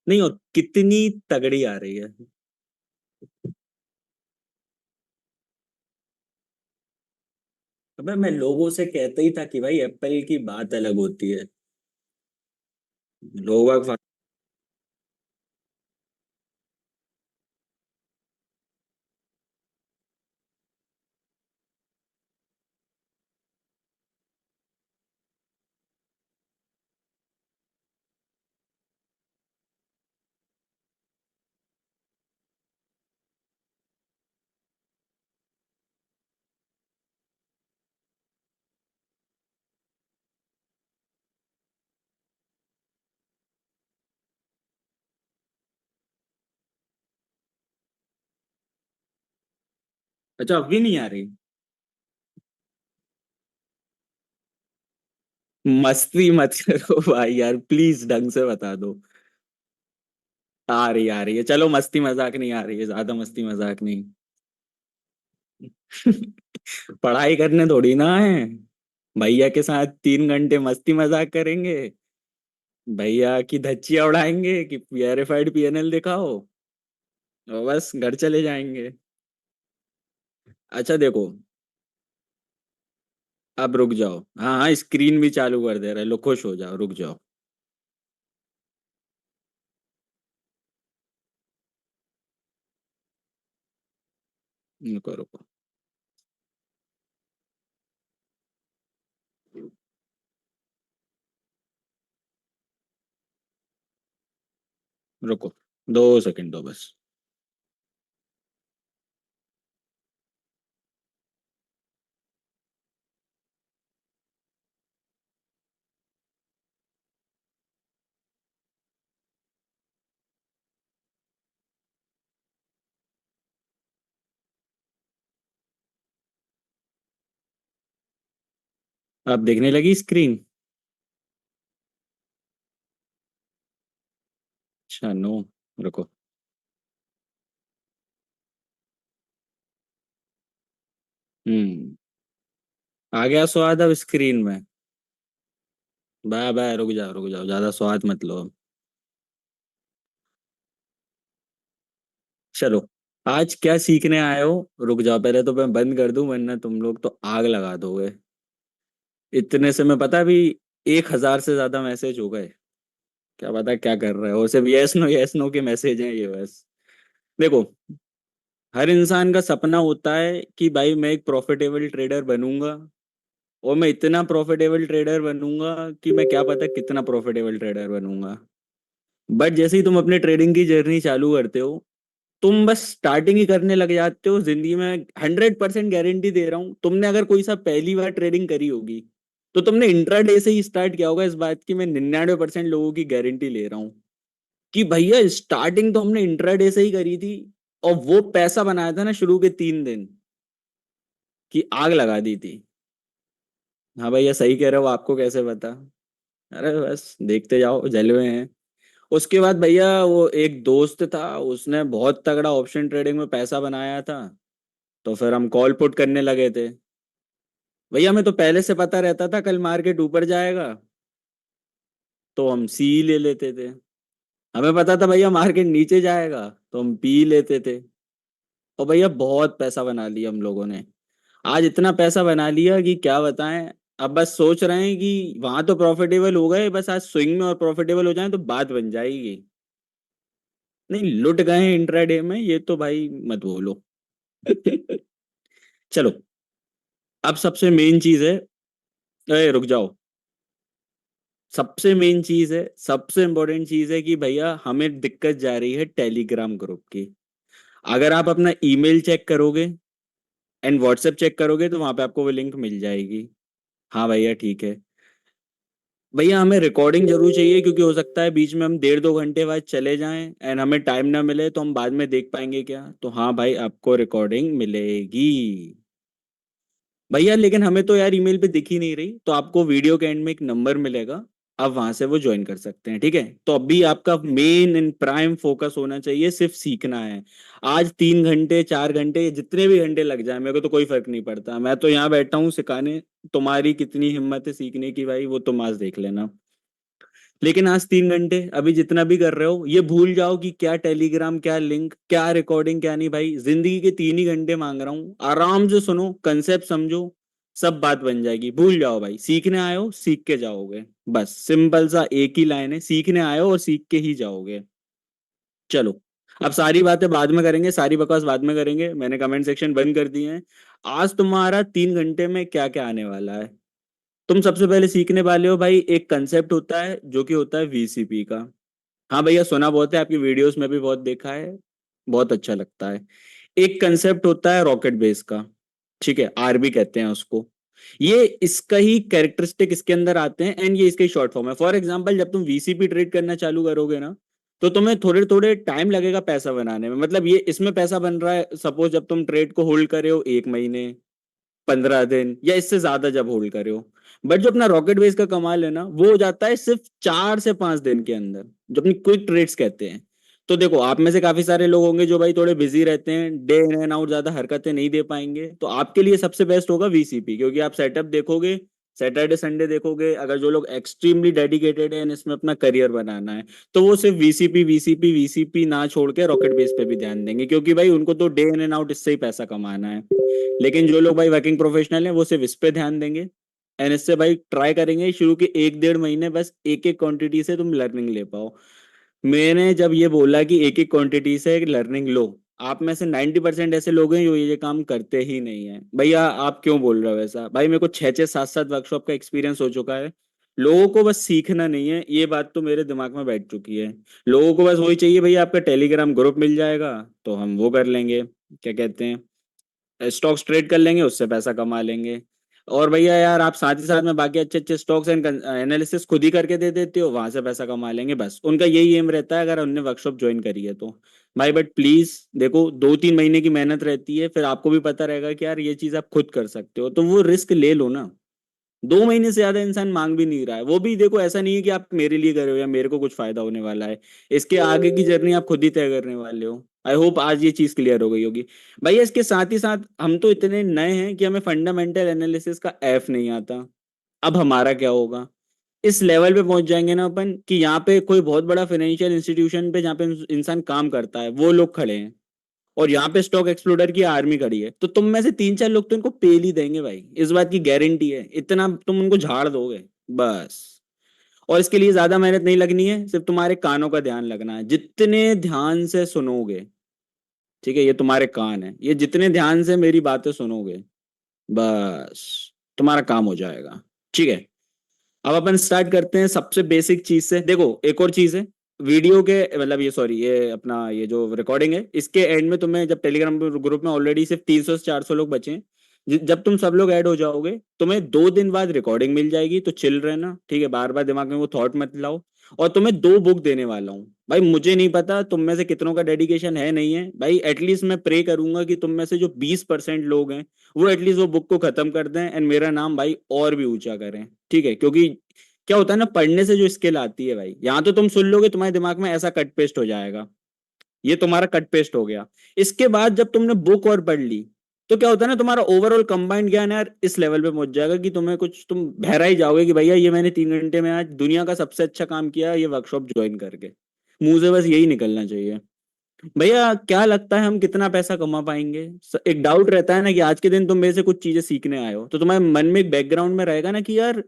नहीं, और कितनी तगड़ी आ रही है। अबे मैं लोगों से कहता ही था कि भाई एप्पल की बात अलग होती है। लोग। अच्छा, अब भी नहीं आ रही। मस्ती मत करो भाई यार, प्लीज ढंग से बता दो। आ रही है, चलो मस्ती मजाक नहीं आ रही है, ज्यादा मस्ती मजाक नहीं। पढ़ाई करने थोड़ी ना है। भैया के साथ 3 घंटे मस्ती मजाक करेंगे। भैया की धज्जियां उड़ाएंगे कि वेरीफाइड पीएनएल दिखाओ। और बस घर चले जाएंगे। अच्छा देखो, अब रुक जाओ। हाँ हाँ, स्क्रीन भी चालू कर दे रहे, लो खुश हो जाओ, रुक जाओ। रुको रुको। रुको, 2 सेकंड दो बस। अब देखने लगी स्क्रीन। अच्छा नो। रुको। हम्म। आ गया स्वाद अब स्क्रीन में। बाय बाय, रुक जाओ, ज्यादा स्वाद मत लो अब। चलो, आज क्या सीखने आए हो? रुक जाओ, पहले तो मैं बंद कर दूं, वरना तुम लोग तो आग लगा दोगे। इतने से मैं पता भी 1,000 से ज्यादा मैसेज हो गए। क्या पता क्या कर रहे हो, सिर्फ यस नो के मैसेज हैं ये बस। देखो, हर इंसान का सपना होता है कि भाई मैं एक प्रॉफिटेबल ट्रेडर बनूंगा। और मैं इतना प्रॉफिटेबल ट्रेडर बनूंगा कि मैं क्या पता कितना प्रॉफिटेबल ट्रेडर बनूंगा। बट जैसे ही तुम अपने ट्रेडिंग की जर्नी चालू करते हो, तुम बस स्टार्टिंग ही करने लग जाते हो जिंदगी में। 100% गारंटी दे रहा हूं, तुमने अगर कोई सा पहली बार ट्रेडिंग करी होगी, तो तुमने इंट्राडे से ही स्टार्ट किया होगा। इस बात की मैं 99% लोगों की गारंटी ले रहा हूं कि भैया स्टार्टिंग तो हमने इंट्राडे से ही करी थी। और वो पैसा बनाया था ना शुरू के 3 दिन, कि आग लगा दी थी। हाँ भैया सही कह रहे हो, आपको कैसे पता? अरे बस देखते जाओ, जलवे हैं। उसके बाद भैया वो एक दोस्त था, उसने बहुत तगड़ा ऑप्शन ट्रेडिंग में पैसा बनाया था। तो फिर हम कॉल पुट करने लगे थे। भैया हमें तो पहले से पता रहता था कल मार्केट ऊपर जाएगा, तो हम सी ले लेते थे। हमें पता था भैया मार्केट नीचे जाएगा, तो हम पी लेते थे। और भैया बहुत पैसा बना लिया हम लोगों ने। आज इतना पैसा बना लिया कि क्या बताएं। अब बस सोच रहे हैं कि वहां तो प्रॉफिटेबल हो गए, बस आज स्विंग में और प्रॉफिटेबल हो जाएं तो बात बन जाएगी। नहीं, लुट गए हैं इंट्राडे में, ये तो भाई मत बोलो। चलो, अब सबसे मेन चीज है। अरे रुक जाओ। सबसे मेन चीज है, सबसे इंपॉर्टेंट चीज है कि भैया हमें दिक्कत जा रही है टेलीग्राम ग्रुप की। अगर आप अपना ईमेल चेक करोगे एंड व्हाट्सएप चेक करोगे, तो वहां पे आपको वो लिंक मिल जाएगी। हाँ भैया ठीक है। भैया हमें रिकॉर्डिंग जरूर चाहिए, क्योंकि हो सकता है बीच में हम 1.5-2 घंटे बाद चले जाएं एंड हमें टाइम ना मिले, तो हम बाद में देख पाएंगे क्या? तो हाँ भाई, आपको रिकॉर्डिंग मिलेगी। भैया लेकिन हमें तो यार ईमेल पे दिख ही नहीं रही, तो आपको वीडियो के एंड में एक नंबर मिलेगा। आप वहां से वो ज्वाइन कर सकते हैं, ठीक है? तो अभी आपका मेन एंड प्राइम फोकस होना चाहिए, सिर्फ सीखना है। आज 3 घंटे 4 घंटे जितने भी घंटे लग जाए, मेरे को तो कोई फर्क नहीं पड़ता, मैं तो यहाँ बैठा हूँ सिखाने। तुम्हारी कितनी हिम्मत है सीखने की भाई, वो तुम आज देख लेना। लेकिन आज 3 घंटे अभी जितना भी कर रहे हो ये भूल जाओ कि क्या टेलीग्राम, क्या लिंक, क्या रिकॉर्डिंग, क्या नहीं। भाई जिंदगी के 3 ही घंटे मांग रहा हूँ, आराम से सुनो, कंसेप्ट समझो, सब बात बन जाएगी। भूल जाओ भाई, सीखने आए हो सीख के जाओगे। बस सिंपल सा एक ही लाइन है, सीखने आए हो और सीख के ही जाओगे। चलो, अब सारी बातें बाद में करेंगे, सारी बकवास बाद में करेंगे, मैंने कमेंट सेक्शन बंद कर दिए हैं। आज तुम्हारा 3 घंटे में क्या क्या आने वाला है। तुम सबसे पहले सीखने वाले हो भाई, एक कंसेप्ट होता है जो कि होता है वीसीपी का। हाँ भैया, सुना बहुत है, आपकी वीडियोस में भी बहुत देखा है, बहुत अच्छा लगता है। एक कंसेप्ट होता है रॉकेट बेस का, ठीक है, आरबी कहते हैं उसको। ये इसका ही कैरेक्टरिस्टिक इसके अंदर आते हैं एंड ये इसका ही शॉर्ट फॉर्म है। फॉर एग्जांपल, जब तुम वीसीपी ट्रेड करना चालू करोगे ना, तो तुम्हें थोड़े थोड़े टाइम लगेगा पैसा बनाने में। मतलब ये इसमें पैसा बन रहा है, सपोज जब तुम ट्रेड को होल्ड करे हो 1 महीने, 15 दिन या इससे ज्यादा जब होल्ड करे हो। बट जो अपना रॉकेट बेस का कमाल है ना, वो हो जाता है सिर्फ 4 से 5 दिन के अंदर, जो अपनी क्विक ट्रेड्स कहते हैं। तो देखो, आप में से काफी सारे लोग होंगे जो भाई थोड़े बिजी रहते हैं, डे इन एंड आउट ज्यादा हरकतें नहीं दे पाएंगे, तो आपके लिए सबसे बेस्ट होगा वीसीपी, क्योंकि आप सेटअप देखोगे, सैटरडे संडे देखोगे। अगर जो लोग एक्सट्रीमली डेडिकेटेड है इसमें अपना करियर बनाना है, तो वो सिर्फ वीसीपी वीसीपी वीसीपी ना छोड़ के रॉकेट बेस पे भी ध्यान देंगे, क्योंकि भाई उनको तो डे इन एंड आउट इससे ही पैसा कमाना है। लेकिन जो लोग भाई वर्किंग प्रोफेशनल हैं वो सिर्फ इस पे ध्यान देंगे एंड इससे भाई ट्राई करेंगे शुरू के 1 डेढ़ महीने बस एक एक क्वांटिटी से तुम लर्निंग ले पाओ। मैंने जब ये बोला कि एक एक क्वांटिटी से लर्निंग लो, आप में से 90% ऐसे लोग हैं जो ये काम करते ही नहीं है। भैया आप क्यों बोल रहे हो ऐसा? भाई मेरे को 6 6 7 7 वर्कशॉप का एक्सपीरियंस हो चुका है। लोगों को बस सीखना नहीं है, ये बात तो मेरे दिमाग में बैठ चुकी है। लोगों को बस वही चाहिए, भैया आपका टेलीग्राम ग्रुप मिल जाएगा तो हम वो कर लेंगे, क्या कहते हैं, स्टॉक्स ट्रेड कर लेंगे, उससे पैसा कमा लेंगे। और भैया यार आप साथ ही साथ में बाकी अच्छे अच्छे स्टॉक्स एंड एनालिसिस खुद ही करके दे देते हो, वहां से पैसा कमा लेंगे। बस उनका यही एम रहता है अगर उनने वर्कशॉप ज्वाइन करी है तो। भाई बट प्लीज देखो, 2 3 महीने की मेहनत रहती है, फिर आपको भी पता रहेगा कि यार ये चीज आप खुद कर सकते हो, तो वो रिस्क ले लो ना। 2 महीने से ज्यादा इंसान मांग भी नहीं रहा है, वो भी देखो ऐसा नहीं है कि आप मेरे लिए कर रहे हो या मेरे को कुछ फायदा होने वाला है। इसके आगे की जर्नी आप खुद ही तय करने वाले हो। आई होप आज ये चीज क्लियर हो गई होगी। भैया इसके साथ ही साथ हम तो इतने नए हैं कि हमें फंडामेंटल एनालिसिस का एफ नहीं आता। अब हमारा क्या होगा? इस लेवल पे पहुंच जाएंगे ना अपन कि यहाँ पे कोई बहुत बड़ा फाइनेंशियल इंस्टीट्यूशन पे जहाँ पे इंसान काम करता है वो लोग खड़े हैं, और यहाँ पे स्टॉक एक्सप्लोडर की आर्मी खड़ी है, तो तुम में से 3 4 लोग तो इनको पेल ही देंगे भाई, इस बात की गारंटी है। इतना तुम उनको झाड़ दोगे बस। और इसके लिए ज्यादा मेहनत नहीं लगनी है, सिर्फ तुम्हारे कानों का ध्यान लगना है। जितने ध्यान से सुनोगे, ठीक है, ये तुम्हारे कान है, ये जितने ध्यान से मेरी बातें सुनोगे, बस तुम्हारा काम हो जाएगा। ठीक है, अब अपन स्टार्ट करते हैं सबसे बेसिक चीज से। देखो एक और चीज है, वीडियो के मतलब ये सॉरी ये अपना ये जो रिकॉर्डिंग है इसके एंड में तुम्हें जब टेलीग्राम ग्रुप में ऑलरेडी सिर्फ 300 से 400 लोग बचे हैं, जब तुम सब लोग ऐड हो जाओगे तुम्हें 2 दिन बाद रिकॉर्डिंग मिल जाएगी, तो चिल रहना, ठीक है, बार बार दिमाग में वो थॉट मत लाओ। और तुम्हें 2 बुक देने वाला हूँ भाई, मुझे नहीं पता तुम में से कितनों का डेडिकेशन है नहीं है भाई, एटलीस्ट मैं प्रे करूंगा कि तुम में से जो 20% लोग हैं वो एटलीस्ट वो बुक को खत्म कर दें एंड मेरा नाम भाई और भी ऊंचा करें। ठीक है, क्योंकि क्या होता है ना, पढ़ने से जो स्किल आती है भाई, यहाँ तो तुम सुन लोगे तुम्हारे दिमाग में ऐसा कट पेस्ट हो जाएगा, ये तुम्हारा कट पेस्ट हो गया। इसके बाद जब तुमने बुक और पढ़ ली, तो क्या होता है ना, तुम्हारा ओवरऑल कंबाइंड ज्ञान यार इस लेवल पे पहुंच जाएगा कि तुम्हें कुछ तुम बहरा ही जाओगे कि भैया ये मैंने 3 घंटे में आज दुनिया का सबसे अच्छा काम किया ये वर्कशॉप ज्वाइन करके। मुंह से बस यही निकलना चाहिए। भैया क्या लगता है हम कितना पैसा कमा पाएंगे? एक डाउट रहता है ना कि आज के दिन तुम मेरे से कुछ चीजें सीखने आए हो, तो तुम्हारे मन में एक बैकग्राउंड में रहेगा ना कि यार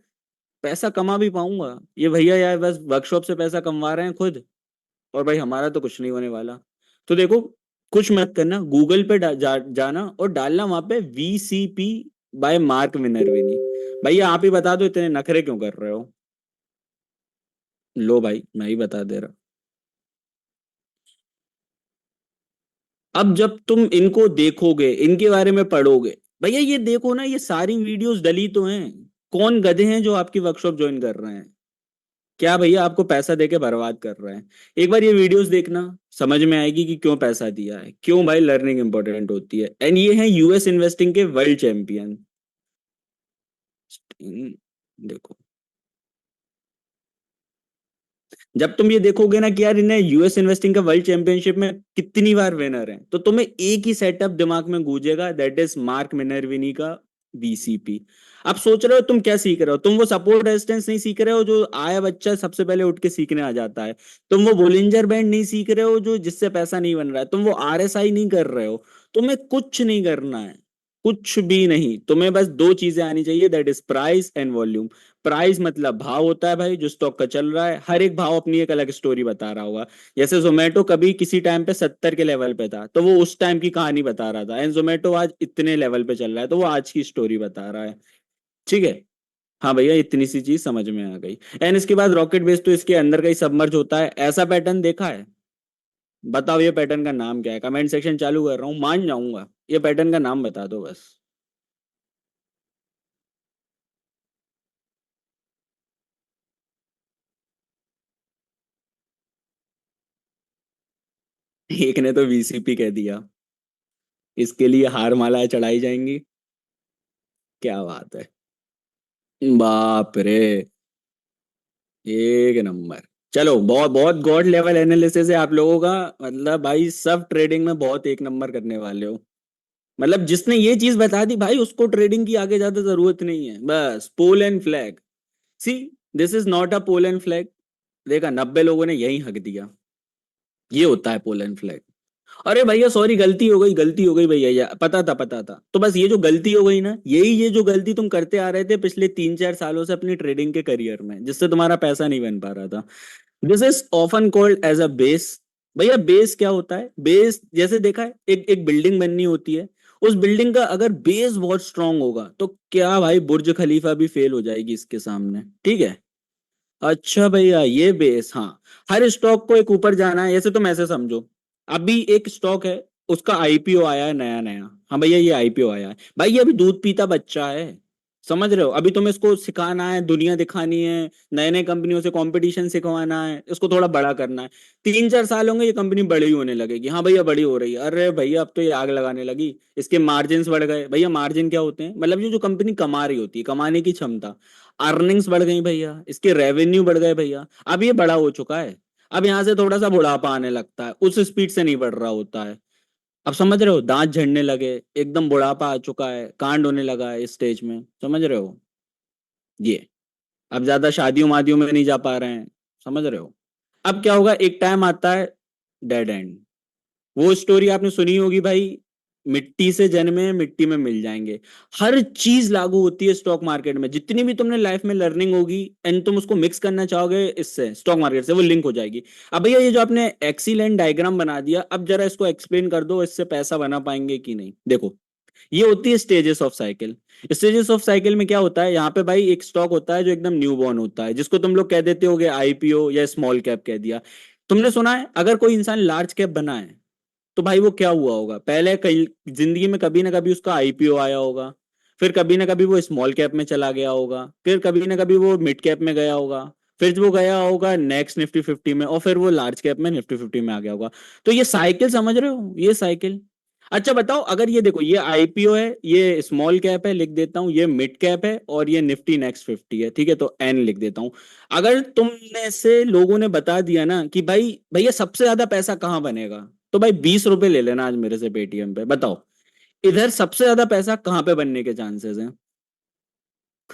पैसा कमा भी पाऊंगा ये भैया, यार बस वर्कशॉप से पैसा कमा रहे हैं खुद, और भाई हमारा तो कुछ नहीं होने वाला। तो देखो, कुछ मत करना, गूगल पे जाना और डालना वहां पे वीसीपी बाय मार्क मिनर्विनी। भैया आप ही बता दो इतने नखरे क्यों कर रहे हो? लो भाई मैं ही बता दे रहा। अब जब तुम इनको देखोगे, इनके बारे में पढ़ोगे, भैया ये देखो ना, ये सारी वीडियोस डली तो हैं। कौन गधे हैं जो आपकी वर्कशॉप ज्वाइन कर रहे हैं? क्या भैया आपको पैसा देके बर्बाद कर रहे हैं? एक बार ये वीडियोस देखना, समझ में आएगी कि क्यों पैसा दिया है, क्यों भाई लर्निंग इंपॉर्टेंट होती है। एंड ये है यूएस इन्वेस्टिंग के वर्ल्ड चैंपियन। देखो, जब तुम ये देखोगे ना कि यार इन्हें यूएस इन्वेस्टिंग का वर्ल्ड चैंपियनशिप में कितनी बार विनर है, तो तुम्हें एक ही सेटअप दिमाग में गूंजेगा, दैट इज मार्क मिनर्विनी का वीसीपी। आप सोच रहे हो तुम क्या सीख रहे हो, तुम वो सपोर्ट रेजिस्टेंस नहीं सीख रहे हो जो आया बच्चा सबसे पहले उठ के सीखने आ जाता है। तुम वो बोलिंजर बैंड नहीं सीख रहे हो जो जिससे पैसा नहीं बन रहा है। तुम वो आरएसआई नहीं कर रहे हो। तुम्हें कुछ नहीं करना है, कुछ भी नहीं। तुम्हें बस दो चीजें आनी चाहिए, that is price and volume. Price मतलब भाव होता है भाई, जो स्टॉक का चल रहा है। हर एक भाव अपनी एक अलग स्टोरी बता रहा होगा। जैसे जोमेटो कभी किसी टाइम पे 70 के लेवल पे था तो वो उस टाइम की कहानी बता रहा था, एंड जोमेटो आज इतने लेवल पे चल रहा है तो वो आज की स्टोरी बता रहा है। ठीक है। हाँ भैया, इतनी सी चीज समझ में आ गई। एंड इसके बाद रॉकेट बेस तो इसके अंदर का ही सबमर्ज होता है। ऐसा पैटर्न देखा है? बताओ ये पैटर्न का नाम क्या है। कमेंट सेक्शन चालू कर रहा हूँ, मान जाऊंगा। ये पैटर्न का नाम बता दो बस। एक ने तो वीसीपी कह दिया। इसके लिए हार मालाएं चढ़ाई जाएंगी। क्या बात है। बाप रे। एक नंबर। चलो, बहुत बहुत गॉड लेवल एनालिसिस है आप लोगों का। मतलब भाई सब ट्रेडिंग में बहुत एक नंबर करने वाले हो। मतलब जिसने ये चीज बता दी भाई उसको ट्रेडिंग की आगे ज्यादा जरूरत नहीं है। बस pole and flag. See, this is not a pole and flag. देखा, 90 लोगों ने यही हक दिया। ये होता है पोल एंड फ्लैग। अरे भैया सॉरी, गलती हो गई, गलती हो गई भैया, पता था, पता था। तो बस ये जो गलती हो गई ना, यही ये जो गलती तुम करते आ रहे थे पिछले 3-4 सालों से अपनी ट्रेडिंग के करियर में, जिससे तुम्हारा पैसा नहीं बन पा रहा था। This is often called as a base. भैया बेस क्या होता है? बेस जैसे देखा है, एक एक बिल्डिंग बननी होती है। उस बिल्डिंग का अगर बेस बहुत स्ट्रांग होगा तो क्या भाई, बुर्ज खलीफा भी फेल हो जाएगी इसके सामने। ठीक है। अच्छा भैया, ये बेस, हाँ। हर स्टॉक को एक ऊपर जाना है, ऐसे तुम ऐसे समझो। अभी एक स्टॉक है, उसका आईपीओ आया है नया नया। हाँ भैया, ये आईपीओ आया है भाई, ये अभी दूध पीता बच्चा है। समझ रहे हो? अभी तुम्हें इसको सिखाना है, दुनिया दिखानी है, नए नए कंपनियों से कंपटीशन सिखवाना है, इसको थोड़ा बड़ा करना है। 3-4 साल होंगे, ये कंपनी बड़ी होने लगेगी। हाँ भैया, बड़ी हो रही है। अरे भैया, अब तो ये आग लगाने लगी। इसके मार्जिन बढ़ गए भैया। मार्जिन क्या होते हैं? मतलब ये जो कंपनी कमा रही होती है, कमाने की क्षमता। अर्निंग्स बढ़ गई भैया, इसके रेवेन्यू बढ़ गए भैया। अब ये बड़ा हो चुका है। अब यहां से थोड़ा सा बुढ़ापा आने लगता है, उस स्पीड से नहीं बढ़ रहा होता है। अब समझ रहे हो? दांत झड़ने लगे, एकदम बुढ़ापा आ चुका है, कांड होने लगा है इस स्टेज में। समझ रहे हो? ये अब ज्यादा शादियों वादियों में नहीं जा पा रहे हैं। समझ रहे हो? अब क्या होगा, एक टाइम आता है डेड एंड। वो स्टोरी आपने सुनी होगी भाई, मिट्टी से जन्मे मिट्टी में मिल जाएंगे। हर चीज लागू होती है स्टॉक मार्केट में। जितनी भी तुमने लाइफ में लर्निंग होगी एंड तुम उसको मिक्स करना चाहोगे इससे, स्टॉक मार्केट से, वो लिंक हो जाएगी। अब भैया, ये जो आपने एक्सीलेंट डायग्राम बना दिया, अब जरा इसको एक्सप्लेन कर दो, इससे पैसा बना पाएंगे कि नहीं। देखो, ये होती है stages of cycle. Stages of cycle में क्या होता है, यहाँ पे भाई एक स्टॉक होता है जो एकदम न्यू बॉर्न होता है, जिसको तुम लोग कह देते होगे आईपीओ या स्मॉल कैप कह दिया। तुमने सुना है अगर कोई इंसान लार्ज कैप बना है तो भाई वो क्या हुआ होगा, पहले कई जिंदगी में कभी ना कभी उसका आईपीओ आया होगा। फिर कभी ना कभी वो स्मॉल कैप में चला गया होगा, फिर कभी ना कभी वो मिड कैप में गया होगा, फिर वो गया होगा नेक्स्ट निफ्टी 50 में, और फिर वो लार्ज कैप में निफ्टी 50 में आ गया होगा। तो ये साइकिल समझ रहे हो, ये साइकिल। अच्छा बताओ, अगर ये देखो, ये आईपीओ है, ये स्मॉल कैप है, लिख देता हूं, ये मिड कैप है, और ये निफ्टी नेक्स्ट 50 है। ठीक है, तो एन लिख देता हूं। अगर तुम में से लोगों ने बता दिया ना कि भाई भैया सबसे ज्यादा पैसा कहाँ बनेगा, तो भाई 20 रुपए ले लेना आज मेरे से पेटीएम पे। बताओ इधर सबसे ज्यादा पैसा कहाँ पे बनने के चांसेस हैं?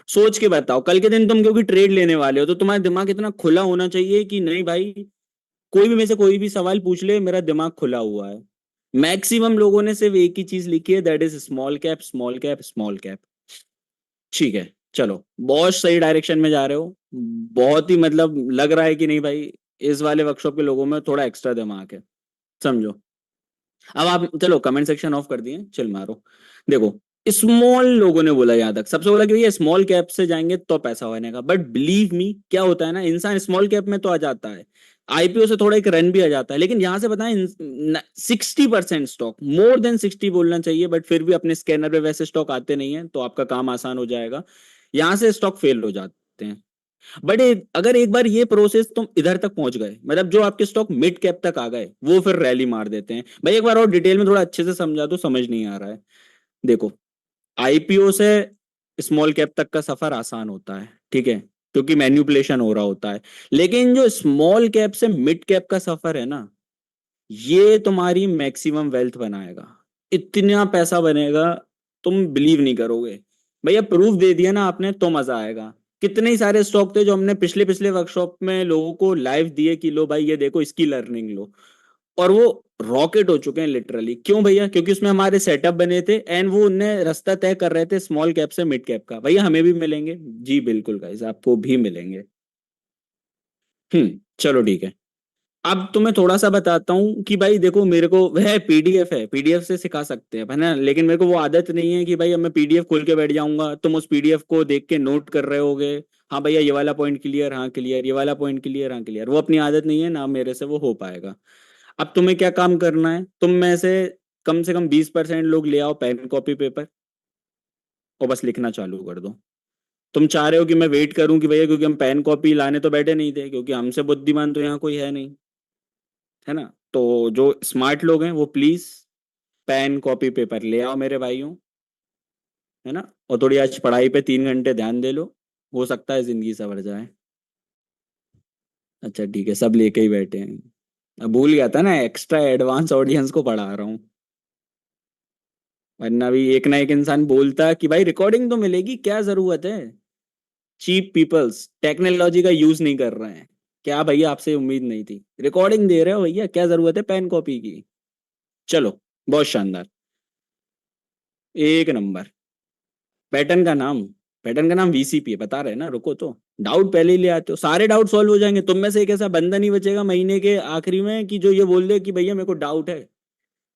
सोच के बताओ। कल के दिन तुम क्योंकि ट्रेड लेने वाले हो तो तुम्हारा दिमाग इतना खुला होना चाहिए कि नहीं भाई, कोई भी में से कोई भी सवाल पूछ ले, मेरा दिमाग खुला हुआ है। मैक्सिमम लोगों ने सिर्फ एक ही चीज लिखी है, that is small cap, small cap, small cap. ठीक है, चलो बहुत सही डायरेक्शन में जा रहे हो। बहुत ही मतलब लग रहा है कि नहीं भाई, इस वाले वर्कशॉप के लोगों में थोड़ा एक्स्ट्रा दिमाग है। समझो। अब आप चलो कमेंट सेक्शन ऑफ कर दिए, चिल मारो। देखो, स्मॉल लोगों ने बोला, यहां तक सबसे बोला कि भैया स्मॉल कैप से जाएंगे तो पैसा बनेगा, बट बिलीव मी क्या होता है ना, इंसान स्मॉल कैप में तो आ जाता है, आईपीओ से थोड़ा एक रन भी आ जाता है, लेकिन यहां से बताएं 60% स्टॉक, मोर देन 60 बोलना चाहिए, बट फिर भी अपने स्कैनर पे वैसे स्टॉक आते नहीं है तो आपका काम आसान हो जाएगा। यहां से स्टॉक फेल हो जाते हैं। बट अगर एक बार ये प्रोसेस तुम इधर तक पहुंच गए, मतलब जो आपके स्टॉक मिड कैप तक आ गए, वो फिर रैली मार देते हैं भाई। एक बार और डिटेल में थोड़ा अच्छे से समझा दो, समझ नहीं आ रहा है। देखो, आईपीओ से स्मॉल कैप तक का सफर आसान होता है, ठीक है, क्योंकि मैन्युपुलेशन हो रहा होता है। लेकिन जो स्मॉल कैप से मिड कैप का सफर है ना, ये तुम्हारी मैक्सिमम वेल्थ बनाएगा। इतना पैसा बनेगा, तुम बिलीव नहीं करोगे। भैया प्रूफ दे दिया ना आपने तो मजा आएगा। कितने ही सारे स्टॉक थे जो हमने पिछले पिछले वर्कशॉप में लोगों को लाइव दिए कि लो भाई ये देखो इसकी लर्निंग लो, और वो रॉकेट हो चुके हैं लिटरली। क्यों भैया? क्योंकि उसमें हमारे सेटअप बने थे एंड वो उन्हें रास्ता तय कर रहे थे स्मॉल कैप से मिड कैप का। भैया हमें भी मिलेंगे। जी बिल्कुल गाइस, आपको भी मिलेंगे। चलो ठीक है। अब तुम्हें थोड़ा सा बताता हूँ कि भाई देखो, मेरे को वह पीडीएफ है, पीडीएफ से सिखा सकते हैं है ना, लेकिन मेरे को वो आदत नहीं है कि भाई अब मैं पीडीएफ खोल के बैठ जाऊंगा, तुम उस पीडीएफ को देख के नोट कर रहे होगे। हाँ भैया ये वाला पॉइंट क्लियर, हाँ क्लियर, ये वाला पॉइंट क्लियर, हाँ क्लियर, वो अपनी आदत नहीं है ना, मेरे से वो हो पाएगा। अब तुम्हें क्या काम करना है, तुम में से कम 20% लोग ले आओ पेन कॉपी पेपर और बस लिखना चालू कर दो। तुम चाह रहे हो कि मैं वेट करूं कि भैया, क्योंकि हम पेन कॉपी लाने तो बैठे नहीं थे, क्योंकि हमसे बुद्धिमान तो यहाँ कोई है नहीं, है ना। तो जो स्मार्ट लोग हैं वो प्लीज पेन कॉपी पेपर ले आओ मेरे भाइयों, है ना। और थोड़ी आज पढ़ाई पे 3 घंटे ध्यान दे लो, हो सकता है जिंदगी संवर जाए। अच्छा ठीक है, सब लेके ही बैठे हैं। अब भूल गया था ना, एक्स्ट्रा एडवांस ऑडियंस को पढ़ा रहा हूँ, वरना भी एक ना एक इंसान बोलता कि भाई रिकॉर्डिंग तो मिलेगी, क्या जरूरत है। चीप पीपल्स टेक्नोलॉजी का यूज नहीं कर रहे हैं। क्या भैया आपसे उम्मीद नहीं थी, रिकॉर्डिंग दे रहे हो भैया, क्या जरूरत है पेन कॉपी की। चलो, बहुत शानदार, एक नंबर। पैटर्न का नाम, पैटर्न का नाम वीसीपी है, बता रहे हैं ना, रुको तो। डाउट पहले ही ले आते हो, सारे डाउट सॉल्व हो जाएंगे। तुम में से एक ऐसा बंदा नहीं बचेगा महीने के आखिरी में कि जो ये बोल दे कि भैया मेरे को डाउट है।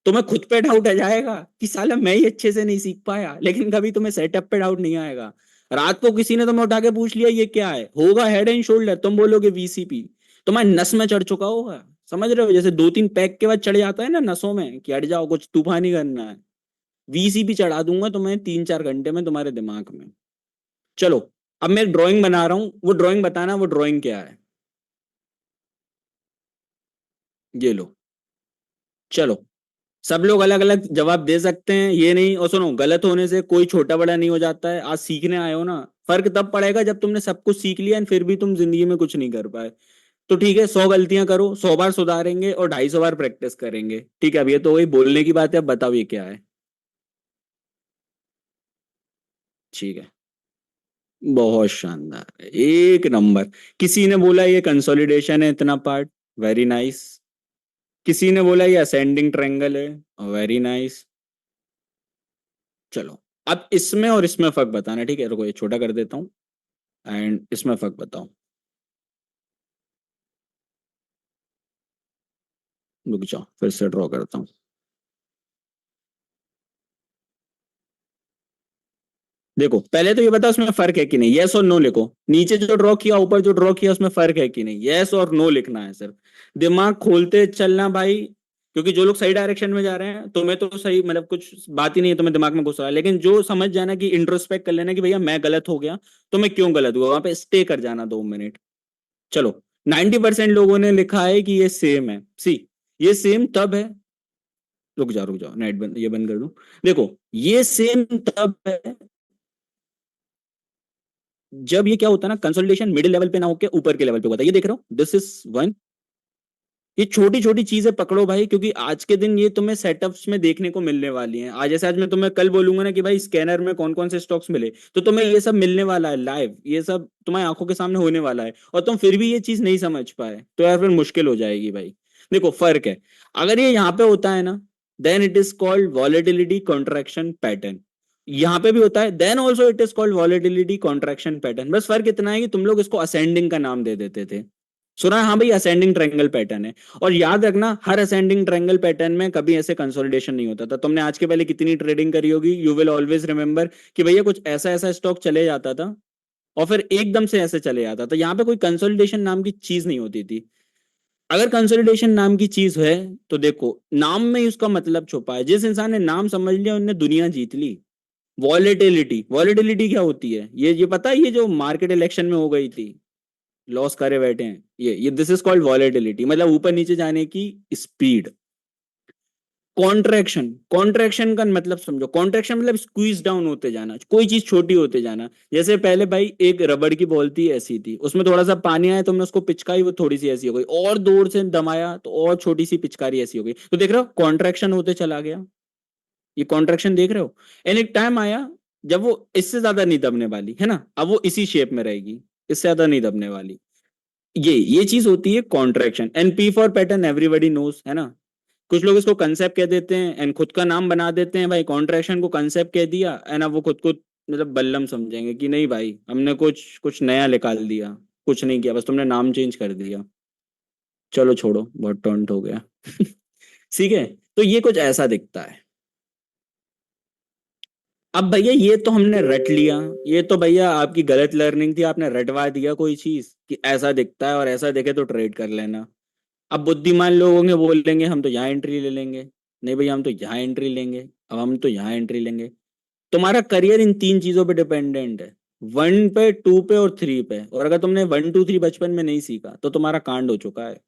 तुम्हें खुद पे डाउट आ जाएगा कि साला मैं ही अच्छे से नहीं सीख पाया, लेकिन कभी तुम्हें सेटअप पे डाउट नहीं आएगा। रात को किसी ने तुम्हें उठा के पूछ लिया ये क्या है, होगा हेड एंड शोल्डर, तुम बोलोगे वीसीपी, तुम्हारे नस में चढ़ चुका होगा। समझ रहे हो, जैसे 2-3 पैक के बाद चढ़ जाता है ना नसों में कि हट जाओ कुछ तूफान ही करना है। वीसीपी चढ़ा दूंगा तुम्हें 3-4 घंटे में तुम्हारे दिमाग में। चलो, अब मैं ड्राइंग बना रहा हूं, वो ड्राइंग बताना वो ड्राइंग क्या है। ये लो। चलो, सब लोग अलग अलग जवाब दे सकते हैं, ये नहीं, और सुनो गलत होने से कोई छोटा बड़ा नहीं हो जाता है। आज सीखने आए हो ना, फर्क तब पड़ेगा जब तुमने सब कुछ सीख लिया and फिर भी तुम जिंदगी में कुछ नहीं कर पाए। तो ठीक है, 100 गलतियां करो, 100 बार सुधारेंगे और 250 बार प्रैक्टिस करेंगे। ठीक है, अब ये तो वही बोलने की बात है, अब बताओ ये क्या है। ठीक है, बहुत शानदार, एक नंबर। किसी ने बोला ये कंसोलिडेशन है इतना पार्ट, वेरी नाइस। किसी ने बोला ये असेंडिंग ट्रायंगल है, वेरी नाइस। चलो, अब इसमें और इसमें फर्क बताना, ठीक है, रुको ये छोटा कर देता हूँ एंड इसमें फर्क बताओ। रुक जाओ, फिर से ड्रॉ करता हूँ। देखो पहले तो ये बता उसमें फर्क है कि नहीं, यस और नो लिखो। नीचे जो ड्रॉ किया ऊपर जो ड्रॉ किया उसमें फर्क है कि नहीं, यस और नो लिखना है सिर्फ। दिमाग खोलते चलना भाई, क्योंकि जो लोग सही डायरेक्शन में जा रहे हैं तुम्हें तो सही, मतलब कुछ बात ही नहीं है तुम्हें दिमाग में घुस रहा है, लेकिन जो समझ जाना कि इंट्रोस्पेक्ट कर लेना कि भैया मैं गलत हो गया, तो मैं क्यों गलत हुआ, वहां पे स्टे कर जाना 2 मिनट। चलो, 90% लोगों ने लिखा है कि ये सेम है। सी, ये सेम तब है, रुक जाओ नेट बंद, ये बंद कर दूं। देखो, ये सेम तब है जब ये क्या होता है ना, कंसोलिडेशन मिडिल लेवल पे ना होकर ऊपर के लेवल पे होता है। ये देख रहे हो, दिस इज वन। ये छोटी छोटी चीजें पकड़ो भाई, क्योंकि आज के दिन ये तुम्हें सेटअप्स में देखने को मिलने वाली हैं। आज जैसे आज मैं तुम्हें कल बोलूंगा ना कि भाई स्कैनर में कौन कौन से स्टॉक्स मिले, तो तुम्हें ये सब मिलने वाला है लाइव, ये सब तुम्हारी आंखों के सामने होने वाला है, और तुम फिर भी ये चीज नहीं समझ पाए तो यार फिर मुश्किल हो जाएगी भाई। देखो फर्क है, अगर ये यहाँ पे होता है ना, then it is called volatility contraction pattern. यहाँ पे भी होता है, then also it is called volatility contraction pattern. बस फर्क इतना है कि तुम लोग इसको असेंडिंग का नाम दे देते थे। सुना है? हाँ भाई, असेंडिंग ट्रायंगल पैटर्न है। और याद रखना, हर असेंडिंग ट्रायंगल पैटर्न में कभी ऐसे कंसोलिडेशन नहीं होता था। तुमने आज के पहले कितनी ट्रेडिंग करी होगी, यू विल ऑलवेज रिमेंबर कि भैया कुछ ऐसा ऐसा स्टॉक चले जाता था और फिर एकदम से ऐसे चले जाता था। यहाँ पे कोई कंसोलिडेशन नाम की चीज नहीं होती थी। अगर कंसोलिडेशन नाम की चीज है तो देखो, नाम में ही उसका मतलब छुपा है। जिस इंसान ने नाम समझ लिया उनने दुनिया जीत ली। वॉलेटिलिटी, वॉलेटिलिटी क्या होती है, ये पता है, ये जो मार्केट इलेक्शन में हो गई थी, लॉस करे बैठे हैं, ये दिस इज कॉल्ड वॉलेटिलिटी, मतलब ऊपर नीचे जाने की स्पीड। कॉन्ट्रैक्शन, कॉन्ट्रैक्शन का मतलब समझो, कॉन्ट्रैक्शन मतलब स्क्वीज डाउन होते जाना, कोई चीज छोटी होते जाना। जैसे पहले भाई एक रबड़ की बॉल थी, ऐसी थी, उसमें थोड़ा सा पानी आया, तुमने उसको पिचकारी, वो थोड़ी सी ऐसी हो गई, और दूर से दमाया तो और छोटी सी पिचकारी ऐसी हो गई। तो देख रहे हो कॉन्ट्रैक्शन होते चला गया, ये कॉन्ट्रैक्शन देख रहे हो। एंड एक टाइम आया जब वो इससे ज्यादा नहीं दबने वाली है ना, अब वो इसी शेप में रहेगी, इससे ज्यादा नहीं दबने वाली। ये चीज होती है contraction. And P four pattern everybody knows, है ना। कुछ लोग इसको कंसेप्ट कह देते हैं एंड खुद का नाम बना देते हैं, भाई कॉन्ट्रैक्शन को कंसेप्ट कह दिया एंड अब वो खुद को मतलब बल्लम समझेंगे कि नहीं भाई हमने कुछ कुछ नया निकाल दिया। कुछ नहीं किया, बस तुमने नाम चेंज कर दिया। चलो छोड़ो, बहुत टोंट हो गया। ठीक है, तो ये कुछ ऐसा दिखता है। अब भैया ये तो हमने रट लिया, ये तो भैया आपकी गलत लर्निंग थी, आपने रटवा दिया कोई चीज कि ऐसा दिखता है और ऐसा दिखे तो ट्रेड कर लेना। अब बुद्धिमान लोग होंगे बोलेंगे हम तो यहाँ एंट्री ले लेंगे, नहीं भैया हम तो यहाँ एंट्री लेंगे, अब हम तो यहाँ एंट्री लेंगे। तुम्हारा करियर इन तीन चीजों पे डिपेंडेंट है, वन पे, टू पे और थ्री पे। और अगर तुमने वन टू थ्री बचपन में नहीं सीखा तो तुम्हारा कांड हो चुका है।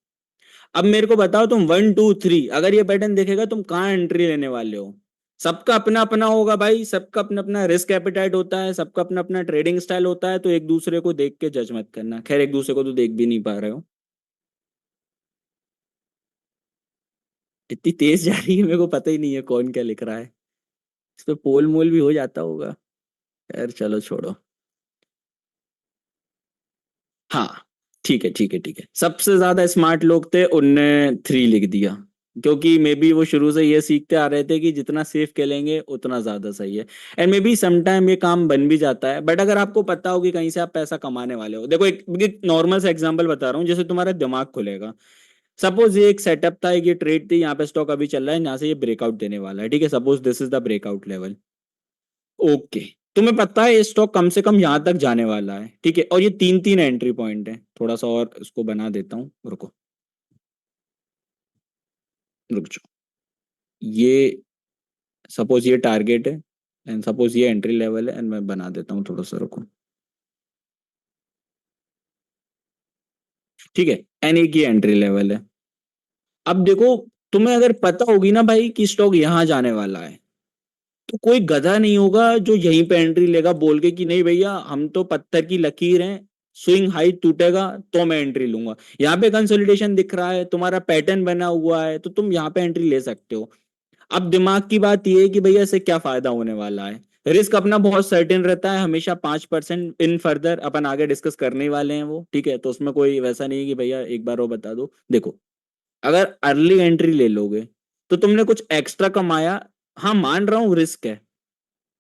अब मेरे को बताओ, तुम वन टू थ्री अगर ये पैटर्न देखेगा तुम कहाँ एंट्री लेने वाले हो। सबका अपना अपना होगा भाई, सबका अपना अपना रिस्क एपिटाइट होता है, सबका अपना अपना ट्रेडिंग स्टाइल होता है, तो एक दूसरे को देख के जज मत करना। खैर एक दूसरे को तो देख भी नहीं पा रहे हो। इतनी तेज जा रही है मेरे को पता ही नहीं है कौन क्या लिख रहा है। इस पे पोल मोल भी हो जाता होगा। खैर चलो छोड़ो। हाँ ठीक है ठीक है ठीक है, सबसे ज्यादा स्मार्ट लोग थे उनने थ्री लिख दिया, क्योंकि मे बी वो शुरू से ये सीखते आ रहे थे कि जितना सेफ खेलेंगे उतना ज्यादा सही है। एंड मे बी समटाइम ये काम बन भी जाता है, बट अगर आपको पता हो कि कहीं से आप पैसा कमाने वाले हो। देखो एक नॉर्मल सा एग्जांपल बता रहा हूँ जैसे तुम्हारा दिमाग खुलेगा। सपोज ये एक सेटअप था, एक ये ट्रेड थी, यहाँ पे स्टॉक अभी चल रहा है, यहाँ से ये ब्रेकआउट देने वाला है, ठीक है, suppose this is the breakout level. Okay, तुम्हें पता है ये स्टॉक कम से कम यहां तक जाने वाला है, ठीक है, और ये तीन तीन एंट्री पॉइंट है। थोड़ा सा और इसको बना देता हूँ, रुको, रुक जाओ। ये सपोज ये टारगेट है एंड सपोज ये एंट्री लेवल है, एंड मैं बना देता हूँ थोड़ा सा, रुको। ठीक है, एंड एक ये एंट्री लेवल है। अब देखो, तुम्हें अगर पता होगी ना भाई कि स्टॉक यहाँ जाने वाला है, तो कोई गधा नहीं होगा जो यहीं पे एंट्री लेगा बोल के कि नहीं भैया हम तो पत्थर की लकीर हैं, स्विंग हाई टूटेगा तो मैं एंट्री लूंगा। यहाँ पे कंसोलिडेशन दिख रहा है, तुम्हारा पैटर्न बना हुआ है, तो तुम यहाँ पे एंट्री ले सकते हो। अब दिमाग की बात यह है कि भैया इससे क्या फायदा होने वाला है। रिस्क अपना बहुत सर्टेन रहता है हमेशा, 5% इन फर्दर अपन आगे डिस्कस करने वाले हैं वो, ठीक है, तो उसमें कोई वैसा नहीं है कि भैया एक बार वो बता दो। देखो, अगर अर्ली एंट्री ले लोगे तो तुमने कुछ एक्स्ट्रा कमाया। हाँ मान रहा हूँ रिस्क है,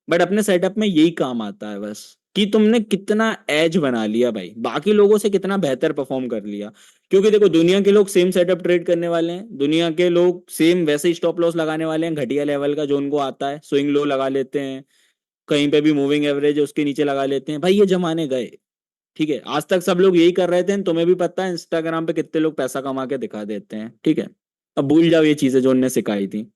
बट अपने सेटअप में यही काम आता है बस, कि तुमने कितना एज बना लिया भाई, बाकी लोगों से कितना बेहतर परफॉर्म कर लिया। क्योंकि देखो दुनिया के लोग सेम सेटअप ट्रेड करने वाले हैं, दुनिया के लोग सेम वैसे ही स्टॉप लॉस लगाने वाले हैं, घटिया लेवल का जो उनको आता है, स्विंग लो लगा लेते हैं, कहीं पे भी मूविंग एवरेज है उसके नीचे लगा लेते हैं। भाई ये जमाने गए, ठीक है, आज तक सब लोग यही कर रहे थे, तुम्हें भी पता है इंस्टाग्राम पे कितने लोग पैसा कमा के दिखा देते हैं, ठीक है। अब भूल जाओ ये चीजें जो उनने सिखाई थी।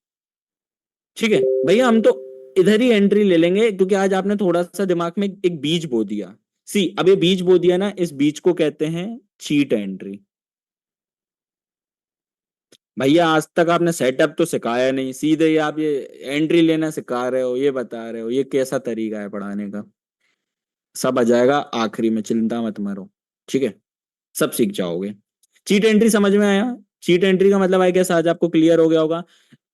ठीक है भैया, हम तो इधर ही एंट्री ले लेंगे, क्योंकि आज आपने थोड़ा सा दिमाग में एक बीज बो दिया। सी अब ये बीज बो दिया ना, इस बीज को कहते हैं चीट एंट्री। भैया आज तक आपने सेटअप तो सिखाया नहीं, सीधे ही आप ये एंट्री लेना सिखा रहे हो, ये बता रहे हो, ये कैसा तरीका है पढ़ाने का। सब आ जाएगा आखिरी में, चिंता मत मरो, ठीक है, सब सीख जाओगे। चीट एंट्री समझ में आया? चीट एंट्री का मतलब आई गेस आज आपको क्लियर हो गया होगा।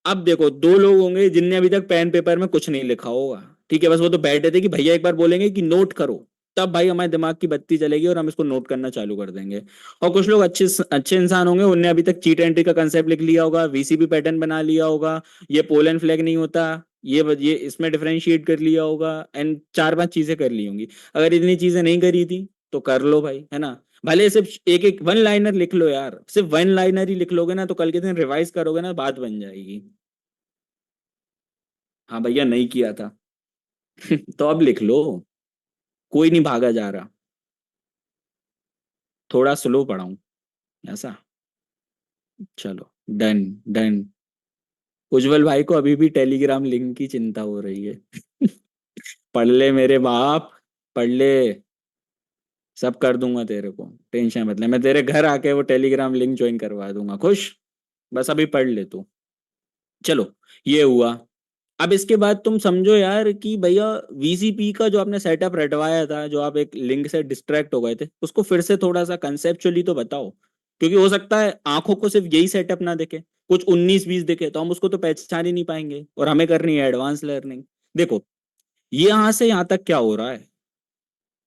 अब देखो, दो लोग होंगे जिनने अभी तक पेन पेपर में कुछ नहीं लिखा होगा, ठीक है, बस वो तो बैठे थे कि भैया एक बार बोलेंगे कि नोट करो, तब भाई हमारे दिमाग की बत्ती चलेगी और हम इसको नोट करना चालू कर देंगे। और कुछ लोग अच्छे अच्छे इंसान होंगे, उनने अभी तक चीट एंट्री का कंसेप्ट लिख लिया होगा, वीसीबी पैटर्न बना लिया होगा, ये पोल एंड फ्लैग नहीं होता, ये इसमें डिफरेंशिएट कर लिया होगा, एंड चार पांच चीजें कर ली होंगी। अगर इतनी चीजें नहीं करी थी तो कर लो भाई, है ना। भले सिर्फ एक एक वन लाइनर लिख लो यार, सिर्फ वन लाइनर ही लिख लोगे ना, तो कल के दिन रिवाइज करोगे ना, बात बन जाएगी। हाँ भैया नहीं किया था। तो अब लिख लो, कोई नहीं भागा जा रहा। थोड़ा स्लो पढ़ाऊं ऐसा? चलो, डन डन। उज्जवल भाई को अभी भी टेलीग्राम लिंक की चिंता हो रही है। पढ़ ले मेरे बाप, पढ़ ले, सब कर दूंगा तेरे को, टेंशन मत ले, मैं तेरे घर आके वो टेलीग्राम लिंक ज्वाइन करवा दूंगा, खुश। बस अभी पढ़ ले तू। चलो, ये हुआ। अब इसके बाद तुम समझो यार कि भैया वीसीपी का जो आपने सेटअप रटवाया था, जो आप एक लिंक से डिस्ट्रैक्ट हो गए थे, उसको फिर से थोड़ा सा कंसेप्चुअली तो बताओ। क्योंकि हो सकता है आंखों को सिर्फ यही सेटअप ना दिखे, कुछ 19-20 दिखे, तो हम उसको तो पहचान ही नहीं पाएंगे, और हमें करनी है एडवांस लर्निंग। देखो, ये यहां से यहां तक क्या हो रहा है?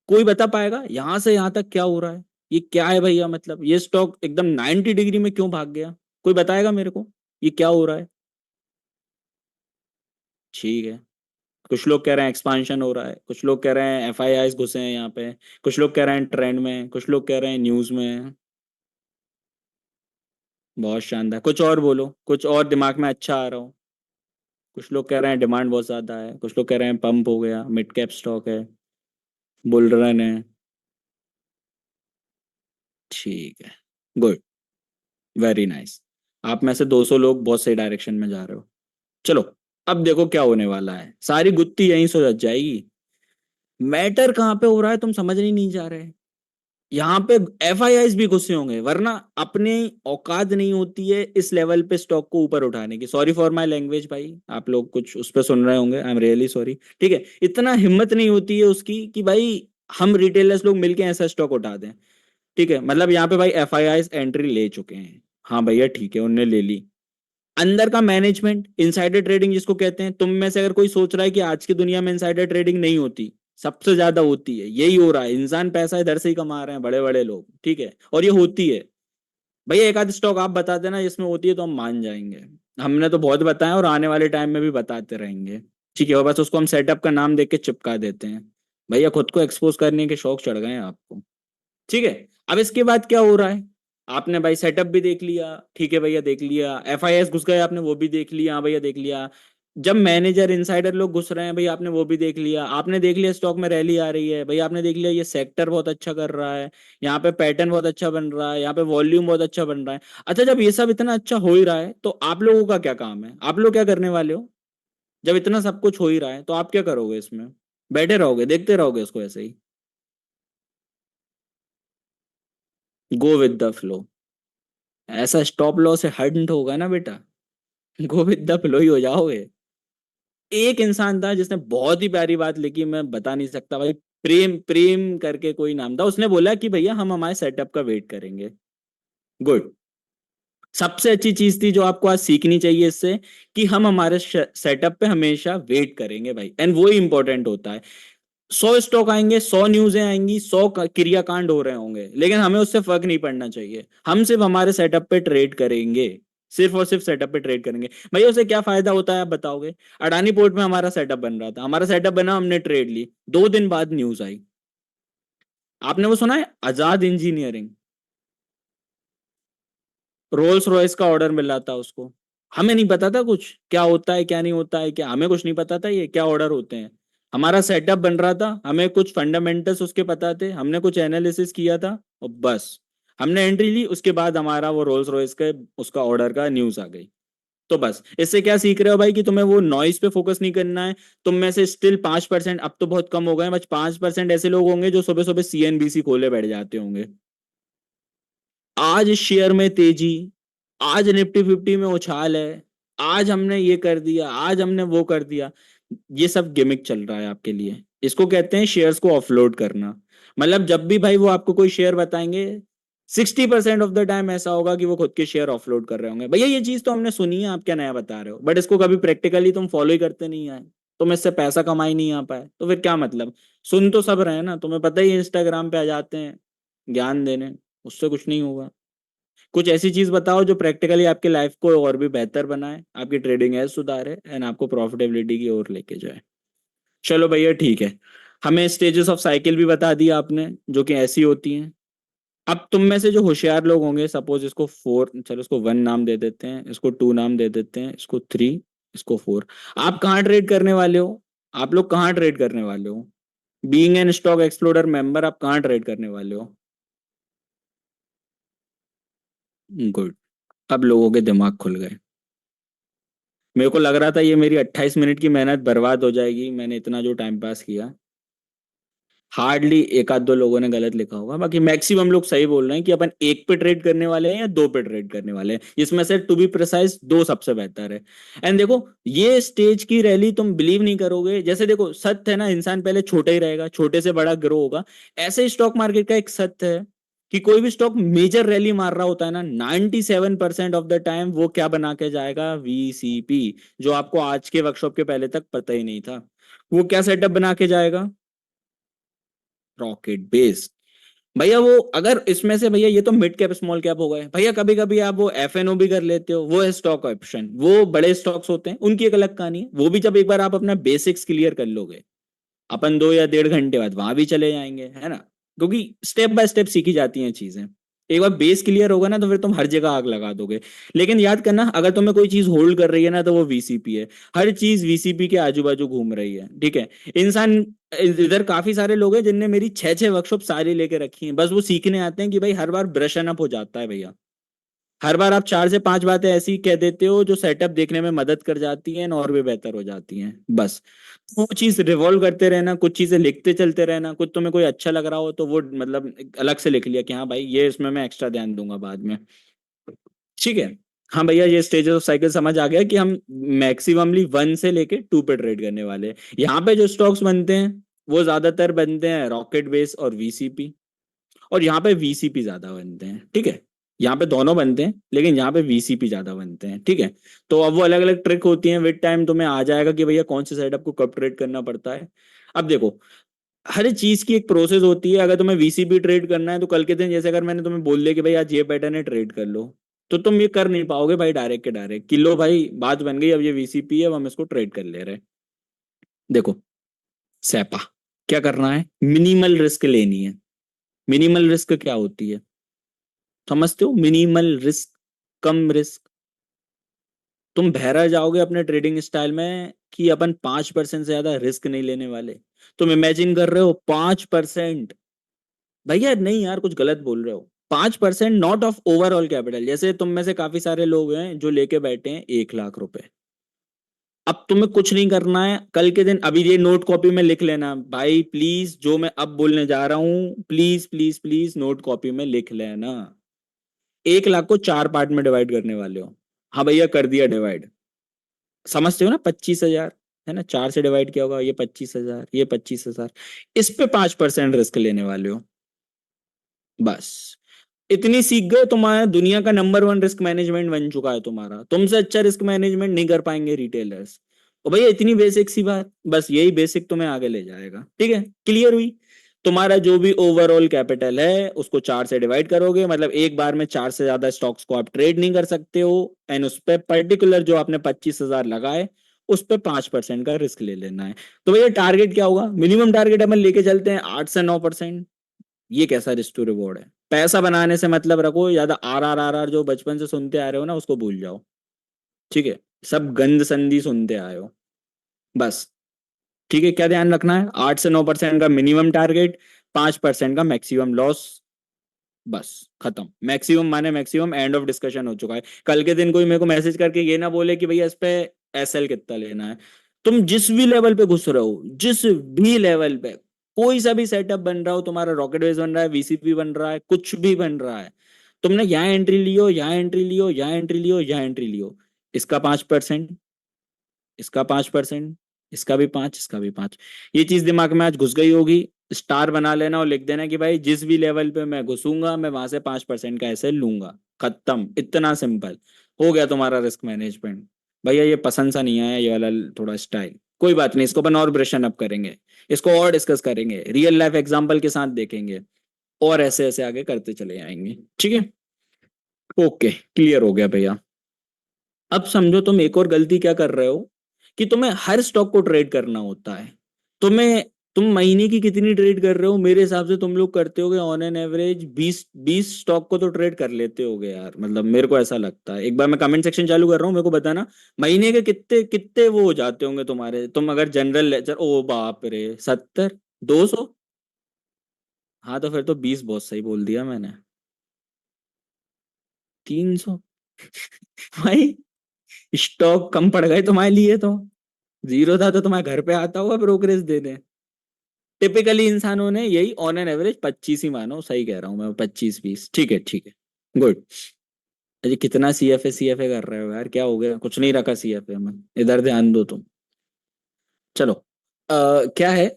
कोई बता पाएगा यहां से यहां तक क्या हो रहा है? ये क्या है भैया? मतलब ये स्टॉक एकदम 90 डिग्री में क्यों भाग गया? कोई बताएगा मेरे को ये क्या हो रहा है? ठीक है। कुछ लोग कह रहे हैं एक्सपांशन हो रहा है, कुछ लोग कह रहे हैं एफआईआईस घुसे हैं यहाँ पे, कुछ लोग कह रहे हैं ट्रेंड में, कुछ लोग कह रहे हैं न्यूज में। बहुत शानदार, कुछ और बोलो, कुछ और दिमाग में अच्छा आ रहा हो। कुछ लोग कह रहे हैं डिमांड बहुत ज्यादा है, कुछ लोग कह रहे हैं पंप हो गया, मिड कैप स्टॉक है, बुल रन है। ठीक है। गुड। Very nice. आप में से 200 लोग बहुत सही डायरेक्शन में जा रहे हो। चलो, अब देखो क्या होने वाला है, सारी गुत्थी यहीं सुलझ जाएगी। मैटर कहाँ पे हो रहा है तुम समझ नहीं जा रहे। यहाँ पे एफआईआईस भी गुस्से होंगे, वरना अपनी औकात नहीं होती है इस लेवल पे स्टॉक को ऊपर उठाने की। सॉरी फॉर माय लैंग्वेज भाई, आप लोग कुछ उस पर सुन रहे होंगे, आई एम रियली सॉरी। ठीक है, इतना हिम्मत नहीं होती है उसकी कि भाई हम रिटेलर्स लोग मिलके ऐसा स्टॉक उठा दें। ठीक है, मतलब यहाँ पे भाई एफआईआईस एंट्री ले चुके हैं। हाँ भैया ठीक है, उनने ले ली। अंदर का मैनेजमेंट, इनसाइडर ट्रेडिंग जिसको कहते हैं, तुम में से अगर कोई सोच रहा है कि आज की दुनिया में इनसाइडर ट्रेडिंग नहीं होती, सबसे ज्यादा होती है, यही हो रहा है। इंसान पैसा इधर से ही कमा रहे हैं बड़े बड़े लोग, ठीक है, और ये होती है। भैया एक आध स्टॉक आप बता देना जिसमें होती है तो हम मान जाएंगे। हमने तो बहुत बताया और आने वाले टाइम में भी बताते रहेंगे। ठीक है, और बस उसको हम सेटअप का नाम देख के चिपका देते हैं। भैया खुद को एक्सपोज करने के शौक चढ़ गए हैं आपको। ठीक है। अब इसके बाद क्या हो रहा है? आपने भाई सेटअप भी देख लिया, ठीक है भैया देख लिया, एफआईएस घुस गए आपने वो भी देख लिया, हाँ भैया देख लिया। जब मैनेजर इनसाइडर लोग घुस रहे हैं भैया आपने वो भी देख लिया, आपने देख लिया स्टॉक में रैली आ रही है भैया, आपने देख लिया ये सेक्टर बहुत अच्छा कर रहा है, यहाँ पे पैटर्न बहुत अच्छा बन रहा है, यहाँ पे वॉल्यूम बहुत अच्छा बन रहा है। अच्छा, जब ये सब इतना अच्छा हो ही रहा है तो आप लोगों का क्या काम है? आप लोग क्या करने वाले हो? जब इतना सब कुछ हो ही रहा है तो आप क्या करोगे इसमें? बैठे रहोगे, देखते रहोगे उसको ऐसे ही? Go with the flow. ऐसा स्टॉप लॉस से हंट होगा ना बेटा, गो विद द फ्लो ही हो जाओगे। एक इंसान था जिसने बहुत ही प्यारी बात लिखी, मैं बता नहीं सकता भाई। प्रेम प्रेम करके कोई नाम था, उसने बोला कि भैया हम हमारे सेटअप का वेट करेंगे। गुड। सबसे अच्छी चीज थी जो आपको आज सीखनी चाहिए इससे, कि हम हमारे सेटअप पे हमेशा वेट करेंगे भाई, एंड वो ही इंपॉर्टेंट होता है। 100 स्टॉक आएंगे, 100 न्यूज़ें आएंगी, 100 क्रियाकांड हो रहे होंगे, लेकिन हमें उससे फर्क नहीं पड़ना चाहिए। हम सिर्फ हमारे सेटअप पे ट्रेड करेंगे, सिर्फ और सिर्फ सेटअप पे ट्रेड करेंगे। भैया उसे क्या फायदा होता है आप बताओगे? अडानी पोर्ट में हमारा सेटअप बन रहा था, हमारा सेटअप बना, हमने ट्रेड ली, 2 दिन बाद न्यूज आई। आपने वो सुना है आजाद इंजीनियरिंग? रोल्स रॉयस का ऑर्डर मिला था उसको। हमें नहीं पता था कुछ क्या होता है क्या नहीं होता है, क्या हमें कुछ नहीं पता था ये क्या ऑर्डर होते हैं। हमारा सेटअप बन रहा था, हमें कुछ फंडामेंटल्स उसके पता थे, हमने कुछ एनालिसिस किया था, और बस हमने एंट्री ली। उसके बाद हमारा वो रोल्स रॉयस के उसका ऑर्डर का न्यूज आ गई। तो बस इससे क्या सीख रहे हो भाई, कि तुम्हें वो नॉइस पे फोकस नहीं करना है। तुम में से स्टिल 5%, अब तो बहुत कम हो गए, बस 5% ऐसे लोग होंगे जो सुबह सुबह सीएनबीसी खोले बैठ जाते होंगे। आज इस शेयर में तेजी, आज निफ्टी 50 में उछाल है, आज हमने ये कर दिया, आज हमने वो कर दिया। ये सब गिमिक चल रहा है आपके लिए, इसको कहते हैं शेयर्स को ऑफलोड करना। मतलब जब भी भाई वो आपको कोई शेयर बताएंगे, 60% ऑफ द टाइम ऐसा होगा कि वो खुद के शेयर ऑफलोड कर रहे होंगे। भैया ये चीज तो हमने सुनी है, आप क्या नया बता रहे हो? बट इसको कभी प्रैक्टिकली तुम फॉलो ही करते नहीं आए, तुम इससे पैसा कमा ही नहीं आ पाए, तो फिर क्या मतलब? सुन तो सब रहे हैं ना, तुम्हें पता ही है इंस्टाग्राम पे आ जाते हैं ज्ञान देने, उससे कुछ नहीं होगा। कुछ ऐसी चीज बताओ जो प्रैक्टिकली आपके लाइफ को और भी बेहतर बनाए, आपकी ट्रेडिंग एज सुधारे, एंड आपको प्रॉफिटेबिलिटी की ओर लेके जाए। चलो भैया ठीक है, हमें स्टेजेस ऑफ साइकिल भी बता दिया आपने जो कि ऐसी होती हैं। अब तुम में से जो होशियार लोग होंगे, सपोज इसको 4, चलो इसको 1 नाम दे देते हैं, इसको 2 नाम दे देते हैं, इसको 3, इसको 4। आप कहाँ ट्रेड करने वाले हो? आप लोग कहाँ ट्रेड करने वाले हो? Being an stock explorer member, आप कहाँ ट्रेड करने वाले हो? गुड। अब लोगों के दिमाग खुल गए। मेरे को लग रहा था ये मेरी 28 मिनट की मेहनत बर्बाद हो जाएगी, मैंने इतना जो टाइम पास किया। हार्डली एक आध दो लोगों ने गलत लिखा होगा, बाकी मैक्सिमम लोग सही बोल रहे हैं कि अपन एक पे ट्रेड करने वाले हैं या 2 पे ट्रेड करने वाले हैं। इसमें से टू बी प्रिसाइज 2 सबसे बेहतर है। एंड देखो, ये स्टेज की रैली तुम बिलीव नहीं करोगे। जैसे देखो, सत्य है ना, इंसान पहले छोटा ही रहेगा, छोटे से बड़ा ग्रो होगा। ऐसे ही स्टॉक मार्केट का एक सत्य है कि कोई भी स्टॉक मेजर रैली मार रहा होता है ना, 97% ऑफ द टाइम वो क्या बना के जाएगा, वीसीपी। जो आपको आज के वर्कशॉप के पहले तक पता ही नहीं था। वो क्या सेटअप बना के जाएगा, रॉकेट बेस्ड। भैया वो अगर इसमें से, भैया ये तो मिड कैप स्मॉल कैप हो गए, भैया कभी कभी आप वो एफएनओ भी कर लेते हो, वो है स्टॉक ऑप्शन, वो बड़े स्टॉक्स होते हैं, उनकी एक अलग कहानी है। वो भी जब एक बार आप अपना बेसिक्स क्लियर कर लोगे, अपन 2 या 1.5 घंटे बाद वहां भी चले जाएंगे, है ना। क्योंकि स्टेप बाय स्टेप सीखी जाती हैं चीजें। एक बार बेस क्लियर होगा ना, तो फिर तुम हर जगह आग लगा दोगे। लेकिन याद करना, अगर तुम्हें कोई चीज होल्ड कर रही है ना, तो वो वीसीपी है। हर चीज वीसीपी के आजू बाजू घूम रही है, ठीक है। इंसान, इधर काफी सारे लोग हैं जिनने मेरी 6 6 वर्कशॉप सारी लेके रखी हैं, बस वो सीखने आते हैं कि भाई हर बार ब्रशन अप हो जाता है भैया। हर बार आप 4 से 5 बातें ऐसी कह देते हो जो सेटअप देखने में मदद कर जाती हैं और भी बेहतर हो जाती हैं, बस। वो चीज रिवॉल्व करते रहना, कुछ चीजें लिखते चलते रहना, कुछ तुम्हें कोई अच्छा लग रहा हो तो वो मतलब एक अलग से लिख लिया कि हाँ भाई ये इसमें मैं एक्स्ट्रा ध्यान दूंगा बाद में, ठीक है। हाँ भैया, ये स्टेजेस ऑफ साइकिल समझ आ गया कि हम मैक्सिममली 1 से लेके 2 पे ट्रेड करने वाले हैं। यहाँ पे जो स्टॉक्स बनते हैं वो ज्यादातर बनते हैं रॉकेट बेस और वीसीपी, और यहाँ पे वीसीपी ज्यादा बनते हैं, ठीक है। यहाँ पे दोनों बनते हैं लेकिन यहाँ पे वीसीपी ज्यादा बनते हैं, ठीक है। तो अब वो अलग अलग ट्रिक होती हैं, विद टाइम तुम्हें आ जाएगा कि भैया कौन से सेटअप को कब ट्रेड करना पड़ता है। अब देखो, हर चीज की एक प्रोसेस होती है। अगर तुम्हें वीसीपी ट्रेड करना है तो कल के दिन जैसे अगर मैंने तुम्हें बोल दिया कि भाई आज ये पैटर्न है, ट्रेड कर लो, तो तुम ये कर नहीं पाओगे भाई डायरेक्ट के डायरेक्ट कि लो भाई बात बन गई, अब ये वीसीपी है, अब हम इसको ट्रेड कर ले रहे हैं। देखो, सैपा क्या करना है, मिनिमल रिस्क लेनी है। मिनिमल रिस्क क्या होती है, समझते हो, मिनिमल रिस्क, कम रिस्क। तुम बहरा जाओगे अपने ट्रेडिंग स्टाइल में कि अपन 5% से ज्यादा रिस्क नहीं लेने वाले। तुम इमेजिन कर रहे हो 5%, भैया नहीं यार कुछ गलत बोल रहे हो। 5% नॉट ऑफ ओवरऑल कैपिटल। जैसे तुम में से काफी सारे लोग हैं जो लेके बैठे हैं 1 लाख रुपए। अब तुम्हें कुछ नहीं करना है, कल के दिन अभी ये नोट कॉपी में लिख लेना भाई प्लीज, जो मैं अब बोलने जा रहा हूं please please please note copy में लिख लेना। 1 लाख को 4 पार्ट में डिवाइड करने वाले हो। हाँ भैया कर दिया डिवाइड, समझते हो ना, 25,000 है ना, 4 से डिवाइड किया होगा, ये 25,000, ये 25,000। इस पे 5% रिस्क लेने वाले हो, बस। इतनी सीख गए, तुम्हारा दुनिया का नंबर 1 रिस्क मैनेजमेंट बन चुका है तुम्हारा। तुमसे अच्छा रिस्क मैनेजमेंट नहीं कर पाएंगे रिटेलर्स। और भैया इतनी बेसिक सी बात, बस यही बेसिक तुम्हें आगे ले जाएगा, ठीक है। क्लियर हुई। तुम्हारा जो भी ओवरऑल कैपिटल है उसको 4 से डिवाइड करोगे, मतलब एक बार में 4 से ज्यादा स्टॉक्स को आप ट्रेड नहीं कर सकते हो। एंड उस पर पर्टिकुलर जो आपने 25,000 लगाए उस पर 5% का रिस्क ले लेना है। तो भैया टारगेट क्या होगा, मिनिमम टारगेट अपन लेके चलते हैं 8 से 9%। ये कैसा रिस्क टू रिवॉर्ड है। पैसा बनाने से मतलब रखो, ज्यादा आर जो बचपन से सुनते आ रहे हो ना उसको भूल जाओ, ठीक है। सब गंद संदी सुनते आए हो, बस। ठीक है, क्या ध्यान रखना है, 8 से 9% का मिनिमम टारगेट, 5% का मैक्सिमम लॉस, बस। खत्म। मैक्सिमम माने मैक्सिमम, एंड ऑफ डिस्कशन हो चुका है। कल के दिन कोई मेरे को मैसेज करके ये ना बोले कि भैया इस पे एसएल कितना लेना है। तुम जिस भी लेवल पे घुस रहे हो, जिस भी लेवल पे कोई सा भी सेटअप बन रहा हो, तुम्हारा रॉकेट बेस बन रहा है, वीसीपी बन रहा है, कुछ भी बन रहा है, तुमने यहाँ एंट्री लियो, यहाँ एंट्री लियो, यहाँ एंट्री लियो, यहाँ एंट्री लियो, इसका 5%, इसका 5%, इसका भी 5, इसका भी 5। ये चीज दिमाग में आज घुस गई होगी। स्टार बना लेना और लिख देना कि भाई जिस भी लेवल पे मैं घुसूंगा मैं वहां से 5% का ऐसे लूंगा, खत्म। इतना सिंपल हो गया तुम्हारा रिस्क मैनेजमेंट। भैया ये पसंद सा नहीं आया ये वाला थोड़ा स्टाइल, कोई बात नहीं, इसको अपन और ब्रशन अप करेंगे, इसको और डिस्कस करेंगे, रियल लाइफ एग्जांपल के साथ देखेंगे, और ऐसे ऐसे आगे करते चले जाएंगे, ठीक है। ओके, क्लियर हो गया भैया। अब समझो तुम एक और गलती क्या कर रहे हो, कि तुम्हें हर स्टॉक को ट्रेड करना होता है। तुम्हें, तुम महीने की कितनी ट्रेड कर रहे हो, मेरे हिसाब से तुम लोग करते होगे ऑन एन एवरेज 20 स्टॉक को तो ट्रेड कर लेते होगे यार, मतलब मेरे को ऐसा लगता है। एक बार मैं कमेंट सेक्शन चालू कर रहा हूँ, मेरे को बताना महीने के कितने कितने वो हो जाते होंगे तुम्हारे। तुम अगर जनरल लेक्चर, ओ बाप रे, 70, 200, हाँ तो फिर तो 20 बहुत सही बोल दिया मैंने। 300 भाई, स्टॉक कम पड़ गए तुम्हारे लिए तो। जीरो था तो तुम्हारे घर पे आता होगा ब्रोकरेज देने। टिपिकली इंसानों ने यही ऑन एन एवरेज 25 ही मानो, सही कह रहा हूं मैं, 25 20, ठीक है ठीक है। गुड। अरे कितना सीएफए कर रहे हो यार, क्या हो गया, कुछ नहीं रखा सीएफए में, इधर ध्यान दो तुम। चलो, क्या है,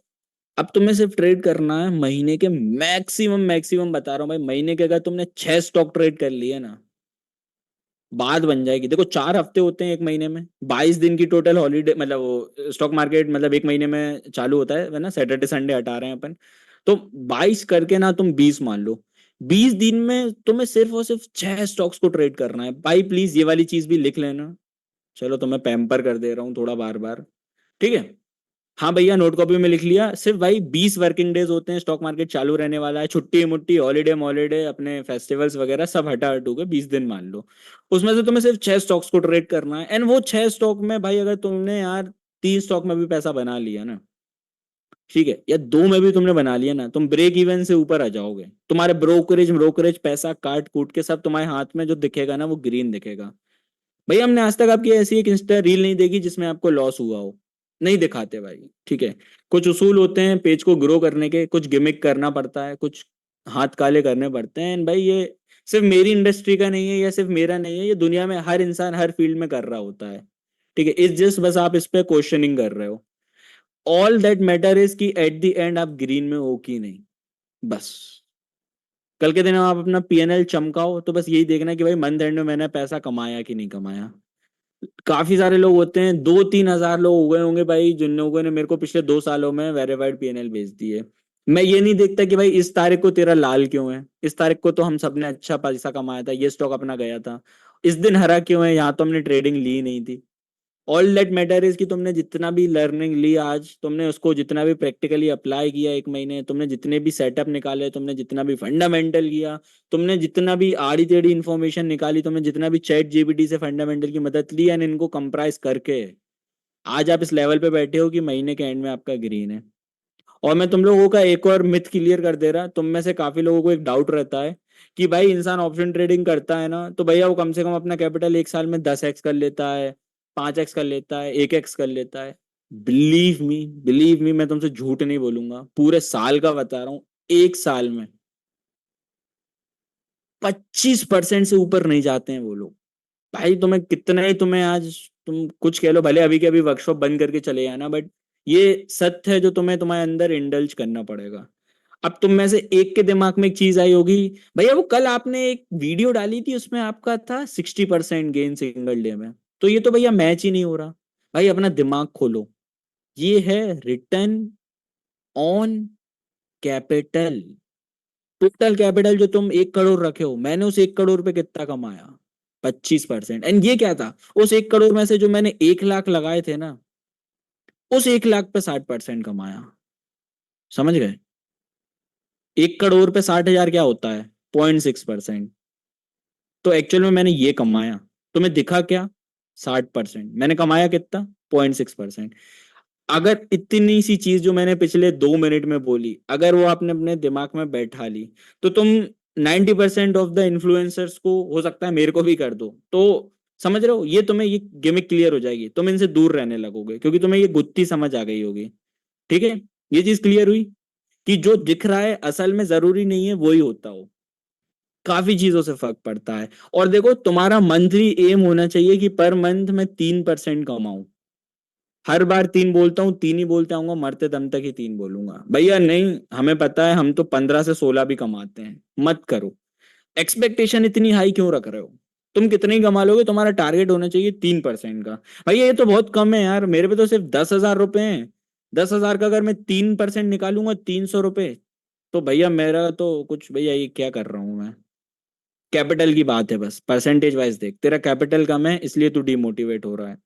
अब तुम्हें सिर्फ ट्रेड करना है महीने के मैक्सिमम मैक्सिमम बता रहा हूँ भाई, महीने के अगर तुमने 6 स्टॉक ट्रेड कर लिए ना, बात बन जाएगी। देखो 4 हफ्ते होते हैं एक महीने में, 22 दिन की टोटल हॉलीडे, मतलब वो स्टॉक मार्केट मतलब एक महीने में चालू होता है ना, सैटरडे संडे हटा रहे हैं अपन। तो 22 करके ना तुम 20 मान लो, 20 दिन में तुम्हें सिर्फ और सिर्फ 6 स्टॉक्स को ट्रेड करना है भाई। प्लीज ये वाली चीज भी लिख लेना। चलो तुम्हें पैम्पर कर दे रहा हूँ थोड़ा बार बार, ठीक है। हाँ भैया, नोट कॉपी में लिख लिया। सिर्फ भाई 20 वर्किंग डेज होते हैं, स्टॉक मार्केट चालू रहने वाला है। छुट्टी मुट्टी हॉलीडे मॉलीडे अपने फेस्टिवल्स वगैरह सब हटा हटू के 20 दिन मान लो। उसमें से तुम्हें सिर्फ 6 स्टॉक्स को ट्रेड करना है। एंड वो 6 स्टॉक में भाई अगर तुमने यार 3 स्टॉक में भी पैसा बना लिया ना, ठीक है, या 2 में भी तुमने बना लिया ना, तुम ब्रेक इवन से ऊपर आ जाओगे। तुम्हारे ब्रोकरेज ब्रोकरेज पैसा काट कूट के सब तुम्हारे हाथ में जो दिखेगा ना वो ग्रीन दिखेगा। भाई हमने आज तक आपकी ऐसी एक इंस्टा रील नहीं देखी जिसमें आपको लॉस हुआ हो। नहीं दिखाते भाई, ठीक है। कुछ उसूल होते हैं पेज को ग्रो करने के, कुछ गिमिक करना पड़ता है, कुछ हाथ काले करने पड़ते हैं। भाई ये सिर्फ मेरी इंडस्ट्री का नहीं है, या सिर्फ मेरा नहीं है, ये दुनिया में हर इंसान हर फील्ड में कर रहा होता है, ठीक है। इस जस्ट बस आप इस पे क्वेश्चनिंग कर रहे हो। ऑल दैट मैटर इज कि एट द एंड आप ग्रीन में हो कि नहीं, बस। कल के दिन आप अपना पीएनएल चमकाओ तो बस यही देखना कि भाई मंथ एंड में मैंने पैसा कमाया कि नहीं कमाया। काफी सारे लोग होते हैं, 2-3 हजार लोग हो गए होंगे भाई जिन लोगों ने मेरे को पिछले 2 सालों में वेरीफाइड पीएनएल भेज दी है। मैं ये नहीं देखता कि भाई इस तारीख को तेरा लाल क्यों है, इस तारीख को तो हम सबने अच्छा पैसा कमाया था, ये स्टॉक अपना गया था। इस दिन हरा क्यों है, यहाँ तो हमने ट्रेडिंग ली नहीं थी। ऑल दैट मैटर इज कि तुमने जितना भी लर्निंग ली आज, तुमने उसको जितना भी प्रैक्टिकली अप्लाई किया एक महीने, तुमने जितने भी सेटअप निकाले, तुमने जितना भी फंडामेंटल किया, तुमने जितना भी आड़ी टेढ़ी इन्फॉर्मेशन निकाली, तुमने जितना भी चैट जीपीटी से फंडामेंटल की मदद ली, एंड इनको कंप्राइज करके आज आप इस लेवल पे बैठे हो कि महीने के एंड में आपका ग्रीन है। और मैं तुम लोगों का एक और मिथ क्लियर कर दे रहा, तुम में से काफी लोगों को एक डाउट रहता है कि भाई इंसान ऑप्शन ट्रेडिंग करता है ना तो भैया वो कम से कम अपना कैपिटल एक साल में 10x कर लेता है, 5x कर लेता है, 1x कर लेता है। बिलीव मी मैं तुमसे झूठ नहीं बोलूंगा, पूरे साल का बता रहा हूँ। एक साल में 25% से ऊपर नहीं जाते हैं वो लोग। भाई तुम्हें कितना ही, तुम्हें आज तुम कुछ कह लो, भले अभी के अभी वर्कशॉप बंद करके चले आना, बट ये सत्य है जो तुम्हें तुम्हारे अंदर इंडल्ज करना पड़ेगा। अब तुम में से एक के दिमाग में एक चीज आई होगी, भैया वो कल आपने एक वीडियो डाली थी उसमें आपका था 60% गेन सिंगल डे में, तो ये तो भैया मैच ही नहीं हो रहा। भाई अपना दिमाग खोलो, ये है return on capital. Total capital जो तुम 1 करोड़ रखे हो, मैंने उस 1 करोड़ पे कितना कमाया, 25%। एंड ये क्या था, उस 1 करोड़ में से जो मैंने 1 लाख लगाए थे ना, उस 1 लाख पे 60% कमाया। समझ गए? 1 करोड़ पे 60 हजार क्या होता है, 0.6%। तो एक्चुअल में मैंने ये कमाया, तुम्हें दिखा क्या, 60%। मैंने कमाया कितना, 0.6%। अगर इतनी सी चीज जो मैंने पिछले 2 मिनट में बोली, अगर वो आपने अपने दिमाग में बैठा ली, तो तुम 90% ऑफ द इन्फ्लुएंसर्स को, हो सकता है मेरे को भी कर दो। तो समझ रहे हो, ये तुम्हें ये गिमिक क्लियर हो जाएगी, तुम इनसे दूर रहने लगोगे क्योंकि तुम्हें ये गुत्थी समझ आ गई होगी। ठीक है, ये चीज क्लियर हुई कि जो दिख रहा है असल में जरूरी नहीं है वही होता हो। काफी चीजों से फर्क पड़ता है। और देखो तुम्हारा मंथली एम होना चाहिए कि पर मंथ मैं 3% कमाऊं। हर बार 3 बोलता हूँ, 3 ही बोलते आऊंगा, मरते दम तक ही 3 बोलूंगा भैया। नहीं, हमें पता है हम तो 15 से 16 भी कमाते हैं। मत करो, एक्सपेक्टेशन इतनी हाई क्यों रख रहे हो। तुम कितने ही कमा लोगे, तुम्हारा टारगेट होना चाहिए 3% का। भैया ये तो बहुत कम है यार, मेरे पे तो सिर्फ 10 हजार रुपए हैं। 10 हजार का अगर मैं 3% निकालूंगा, 300 रुपए, तो भैया मेरा तो कुछ, भैया ये क्या कर रहा हूं मैं। कैपिटल की बात है, बस परसेंटेज वाइज देख, तेरा कैपिटल कम है इसलिए तू डिमोटिवेट हो रहा है।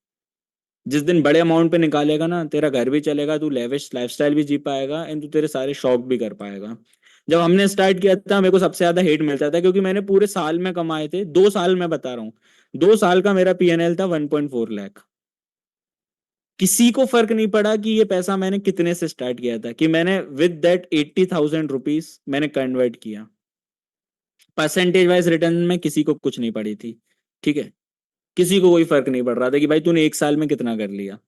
जिस दिन बड़े अमाउंट पे निकालेगा ना, तेरा घर भी चलेगा, तू लेविश लाइफस्टाइल भी जी पाएगा, एंड तू तेरे सारे शौक भी कर पाएगा। जब हमने स्टार्ट किया था मेरे को सबसे ज्यादा हेट मिलता था क्योंकि मैंने पूरे साल में कमाए थे, 2 साल में बता रहा हूँ, 2 साल का मेरा पीएनएल था 1.4 लाख। किसी को फर्क नहीं पड़ा कि ये पैसा मैंने कितने से स्टार्ट किया था, कि मैंने विद दैट 80,000 रुपीज मैंने कन्वर्ट किया। परसेंटेज वाइज रिटर्न में किसी को कुछ नहीं पड़ी थी, ठीक है। किसी को कोई फर्क नहीं पड़ रहा था कि भाई तूने एक साल में कितना कर लिया।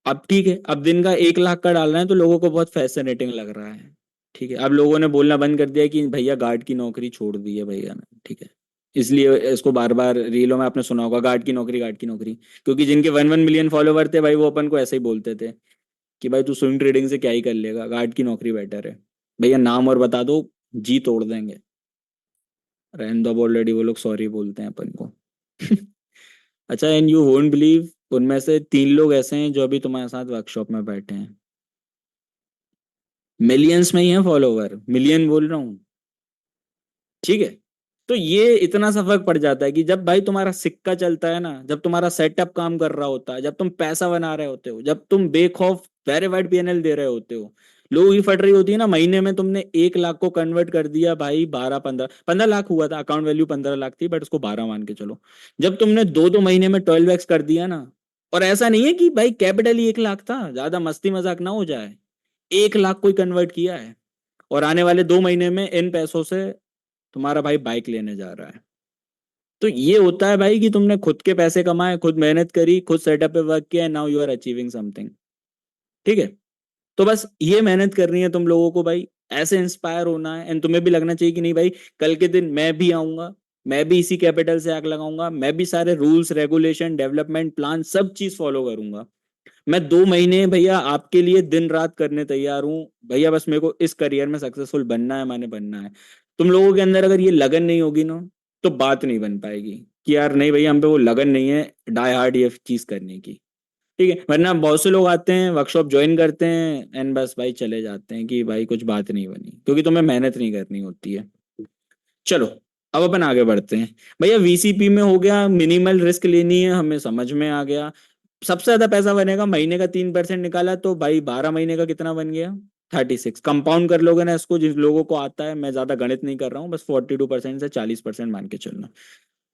अब ठीक है, अब दिन का 1 लाख का डाल रहे हैं तो लोगों को बहुत फैसिनेटिंग लग रहा है, ठीक है। अब लोगों ने बोलना बंद कर दिया कि भैया गार्ड की नौकरी छोड़ दी है भैया ने, ठीक है। इसलिए इसको बार बार रीलों में आपने सुना होगा, गार्ड की नौकरी, गार्ड की नौकरी। क्योंकि जिनके 1-1 मिलियन फॉलोवर थे भाई, वो अपन को ऐसे ही बोलते थे। कि भाई तू स्विंग ट्रेडिंग से क्या ही कर लेगा, गार्ड की नौकरी बेटर है। भैया नाम और बता दो, जी तोड़ देंगे। रहने दो, ऑलरेडी वो लोग सॉरी बोलते हैं अपन को। अच्छा, एंड यू वोंट बिलीव, उनमें से 3 लोग ऐसे हैं जो अभी तुम्हारे साथ वर्कशॉप में बैठे हैं। मिलियंस में ही है फॉलोवर, मिलियन बोल रहा हूँ। ठीक है। तो ये इतना सा फर्क पड़ जाता है कि जब भाई तुम्हारा सिक्का चलता है ना, जब तुम्हारा सेटअप काम कर रहा होता है, जब तुम पैसा बना रहे होते हो, जब तुम बेखौफ वेरीफाइड पीएनएल दे रहे होते हो, लोगों की फट रही होती है ना, महीने में तुमने 1 लाख को कन्वर्ट कर दिया भाई, 12 15 15 लाख हुआ था, अकाउंट वैल्यू 15 लाख थी, बट उसको 12 मान के चलो। जब तुमने 2 2 महीने में 12x कर दिया ना, और ऐसा नहीं है कि भाई कैपिटल ही 1 लाख था, ज्यादा मस्ती मजाक ना हो जाए, 1 लाख कोई कन्वर्ट किया है, और आने वाले 2 महीने में इन पैसों से तुम्हारा भाई बाइक लेने जा रहा है। तो ये होता है भाई कि तुमने खुद के पैसे कमाए, खुद मेहनत करी, खुद सेटअप पे वर्क किया, now you are achieving something. ठीक है। तो बस ये मेहनत करनी है तुम लोगों को भाई, ऐसे इंस्पायर होना है, एंड तुम्हें भी लगना चाहिए कि नहीं भाई, कल के दिन मैं भी आऊंगा, मैं भी इसी कैपिटल से आग लगाऊंगा, मैं भी सारे रूल्स रेगुलेशन डेवलपमेंट प्लान सब चीज फॉलो करूंगा। मैं 2 महीने भैया आपके लिए दिन रात करने तैयार हूँ भैया, बस मेरे को इस करियर में सक्सेसफुल बनना है, माने बनना है। तुम लोगों के अंदर अगर ये लगन नहीं होगी ना, तो बात नहीं बन पाएगी कि यार नहीं भैया, हम पे वो लगन नहीं है डाई हार्ड ये चीज करने की। ठीक है, वरना बहुत से लोग आते हैं, वर्कशॉप ज्वाइन करते हैं, एंड बस भाई चले जाते हैं कि भाई कुछ बात नहीं बनी, क्योंकि तुम्हें मेहनत नहीं करनी होती है। चलो, अब अपन आगे बढ़ते हैं। भैया वीसीपी में हो गया, मिनिमल रिस्क लेनी है, हमें समझ में आ गया। सबसे ज्यादा पैसा बनेगा, महीने का 3% निकाला तो भाई 12 महीने का कितना बन गया, 36। कंपाउंड कर लोगे ना इसको, जिन लोगों को आता है, मैं ज्यादा गणित नहीं कर रहा हूँ, बस 42% से 40% मान के चलना।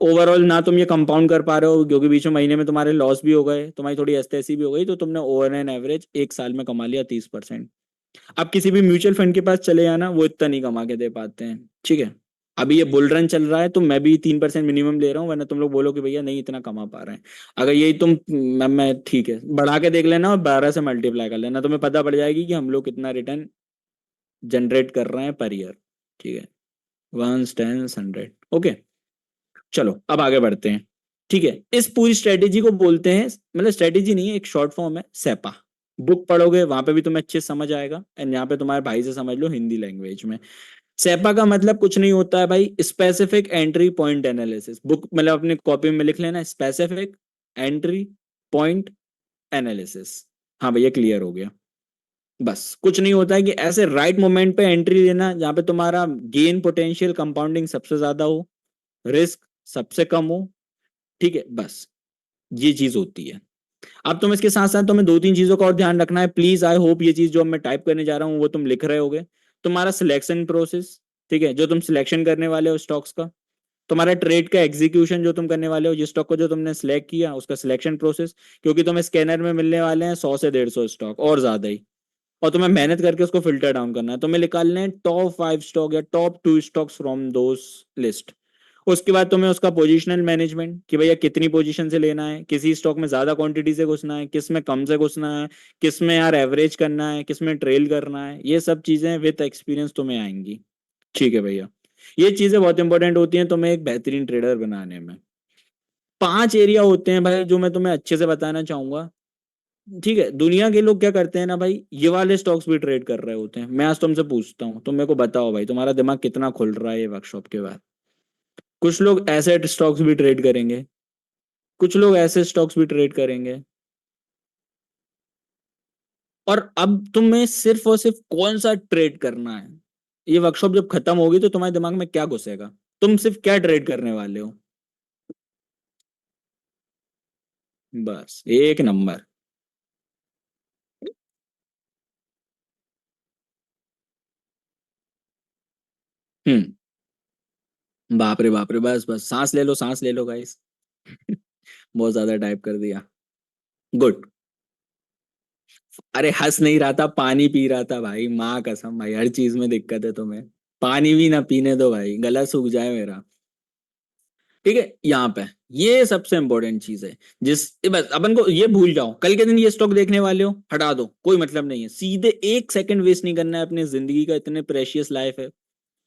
ओवरऑल ना तुम ये कंपाउंड कर पा रहे हो, क्योंकि बीच में महीने में तुम्हारे लॉस भी हो गए, तुम्हारी थोड़ी एस्टेसी भी हो गई, तो तुमने ओवर एन एवरेज 1 साल में कमा लिया 30%। अब किसी भी म्यूचुअल फंड के पास चले जाना, वो इतना नहीं कमा के दे पाते हैं। ठीक है। अभी ये बुल रन चल रहा है, तो मैं भी 3% मिनिमम ले रहा हूँ, वरना तुम लोग बोलो कि भैया नहीं इतना कमा पा रहे हैं। अगर यही तुम, मैं ठीक है, बढ़ा के देख लेना और 12 से मल्टीप्लाई कर लेना, तुम्हें पता पड़ जाएगी कि हम लोग कितना रिटर्न जनरेट कर रहे हैं पर ईयर। ठीक है। 1 10 100। ओके। चलो अब आगे बढ़ते हैं। ठीक है, इस पूरी स्ट्रेटेजी को बोलते हैं, मतलब स्ट्रेटेजी नहीं है, एक शॉर्ट फॉर्म है, सेपा। बुक पढ़ोगे वहां पे भी तुम्हें अच्छे से समझ आएगा, एंड यहाँ पे तुम्हारे भाई से समझ लो हिंदी लैंग्वेज में। सेपा का मतलब कुछ नहीं होता है भाई, specific entry point analysis. Book मतलब अपनी कॉपी में लिख लेना, स्पेसिफिक एंट्री पॉइंट एनालिसिस। हाँ भैया क्लियर हो गया। बस कुछ नहीं होता है कि ऐसे राइट मोमेंट पे एंट्री लेना, जहां पे तुम्हारा गेन पोटेंशियल कंपाउंडिंग सबसे ज्यादा हो, रिस्क सबसे कम हो। ठीक है, बस ये चीज होती है। अब तुम इसके साथ साथ तुम्हें 2 3 चीजों का और ध्यान रखना है प्लीज, आई होप ये चीज जो मैं टाइप करने जा रहा हूँ वो तुम लिख रहे होगे। तुम्हारा सिलेक्शन प्रोसेस, ठीक है, जो तुम सिलेक्शन करने वाले हो स्टॉक्स का। तुम्हारा ट्रेड का एग्जीक्यूशन जो तुम करने वाले हो, जिस स्टॉक को जो तुमने सिलेक्ट किया उसका सिलेक्शन प्रोसेस, क्योंकि तुम्हें स्कैनर में मिलने वाले हैं 100 से 150 स्टॉक और ज्यादा ही, और तुम्हें मेहनत करके उसको फिल्टर डाउन करना है, तुम्हें निकालने हैं टॉप 5 स्टॉक या top 2 stocks from those list. उसके बाद तुम्हें उसका पोजीशनल मैनेजमेंट, कि भैया कितनी पोजीशन से लेना है, किसी स्टॉक में ज्यादा क्वांटिटी से घुसना है, किस में कम से घुसना है, किस में यार एवरेज करना है, किस में ट्रेल करना है, ये सब चीजें विद एक्सपीरियंस तुम्हें आएंगी। ठीक है भैया, ये चीजें बहुत इंपॉर्टेंट होती हैं तुम्हें एक बेहतरीन ट्रेडर बनाने में। 5 एरिया होते हैं भाई जो मैं तुम्हें अच्छे से बताना चाहूंगा। ठीक है, दुनिया के लोग क्या करते हैं ना भाई, ये वाले स्टॉक्स भी ट्रेड कर रहे होते हैं। मैं आज तुमसे पूछता हूँ, तुम मेरे को बताओ भाई, तुम्हारा दिमाग कितना खुल रहा है ये वर्कशॉप के बाद। कुछ लोग एसेट स्टॉक्स भी ट्रेड करेंगे, कुछ लोग ऐसे स्टॉक्स भी ट्रेड करेंगे। और अब तुम्हें सिर्फ और सिर्फ कौन सा ट्रेड करना है, ये वर्कशॉप जब खत्म होगी तो तुम्हारे दिमाग में क्या घुसेगा, तुम सिर्फ क्या ट्रेड करने वाले हो। बस एक नंबर। बाप रे बाप रे, बस बस सांस ले लो, सांस ले लो गाइस। बहुत ज्यादा टाइप कर दिया। गुड। अरे हंस नहीं रहा था, पानी पी रहा था भाई, माँ कसम भाई, हर चीज में दिक्कत है तुम्हें। पानी भी ना पीने दो भाई, गला सूख जाए मेरा। ठीक है, यहाँ पे ये सबसे इंपॉर्टेंट चीज है। जिस बस अपन को ये भूल जाओ, कल के दिन ये स्टॉक देखने वाले हो हटा दो, कोई मतलब नहीं है, सीधे 1 सेकंड वेस्ट नहीं करना है अपनी जिंदगी का, इतने प्रेशियस लाइफ है,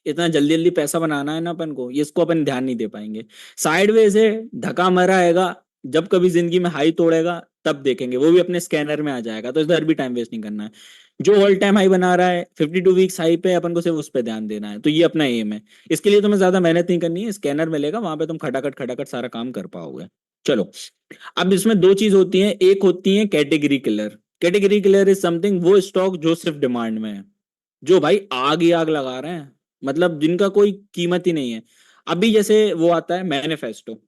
इतना जल्दी जल्दी पैसा बनाना है ना अपन को, ये इसको अपन ध्यान नहीं दे पाएंगे। साइडवेज है, धक्का मरा आएगा, जब कभी जिंदगी में हाई तोड़ेगा तब देखेंगे, वो भी अपने स्कैनर में आ जाएगा, तो इधर भी टाइम वेस्ट नहीं करना है। जो ऑल टाइम हाई बना रहा है 52 वीक्स हाई पे, अपन को सिर्फ उस पर ध्यान देना है, तो ये अपना एम है। इसके लिए तुम्हें ज्यादा मेहनत नहीं करनी है, स्कैनर मिलेगा वहां पे तुम खटाखट खटाखट सारा काम कर पाओगे। चलो, अब इसमें दो चीज होती है, एक होती है category killer. Category killer is something, वो स्टॉक जो सिर्फ डिमांड में है, जो भाई आग ही आग लगा रहे हैं, मतलब जिनका कोई कीमत ही नहीं है। अभी जैसे वो आता है मैनिफेस्टो,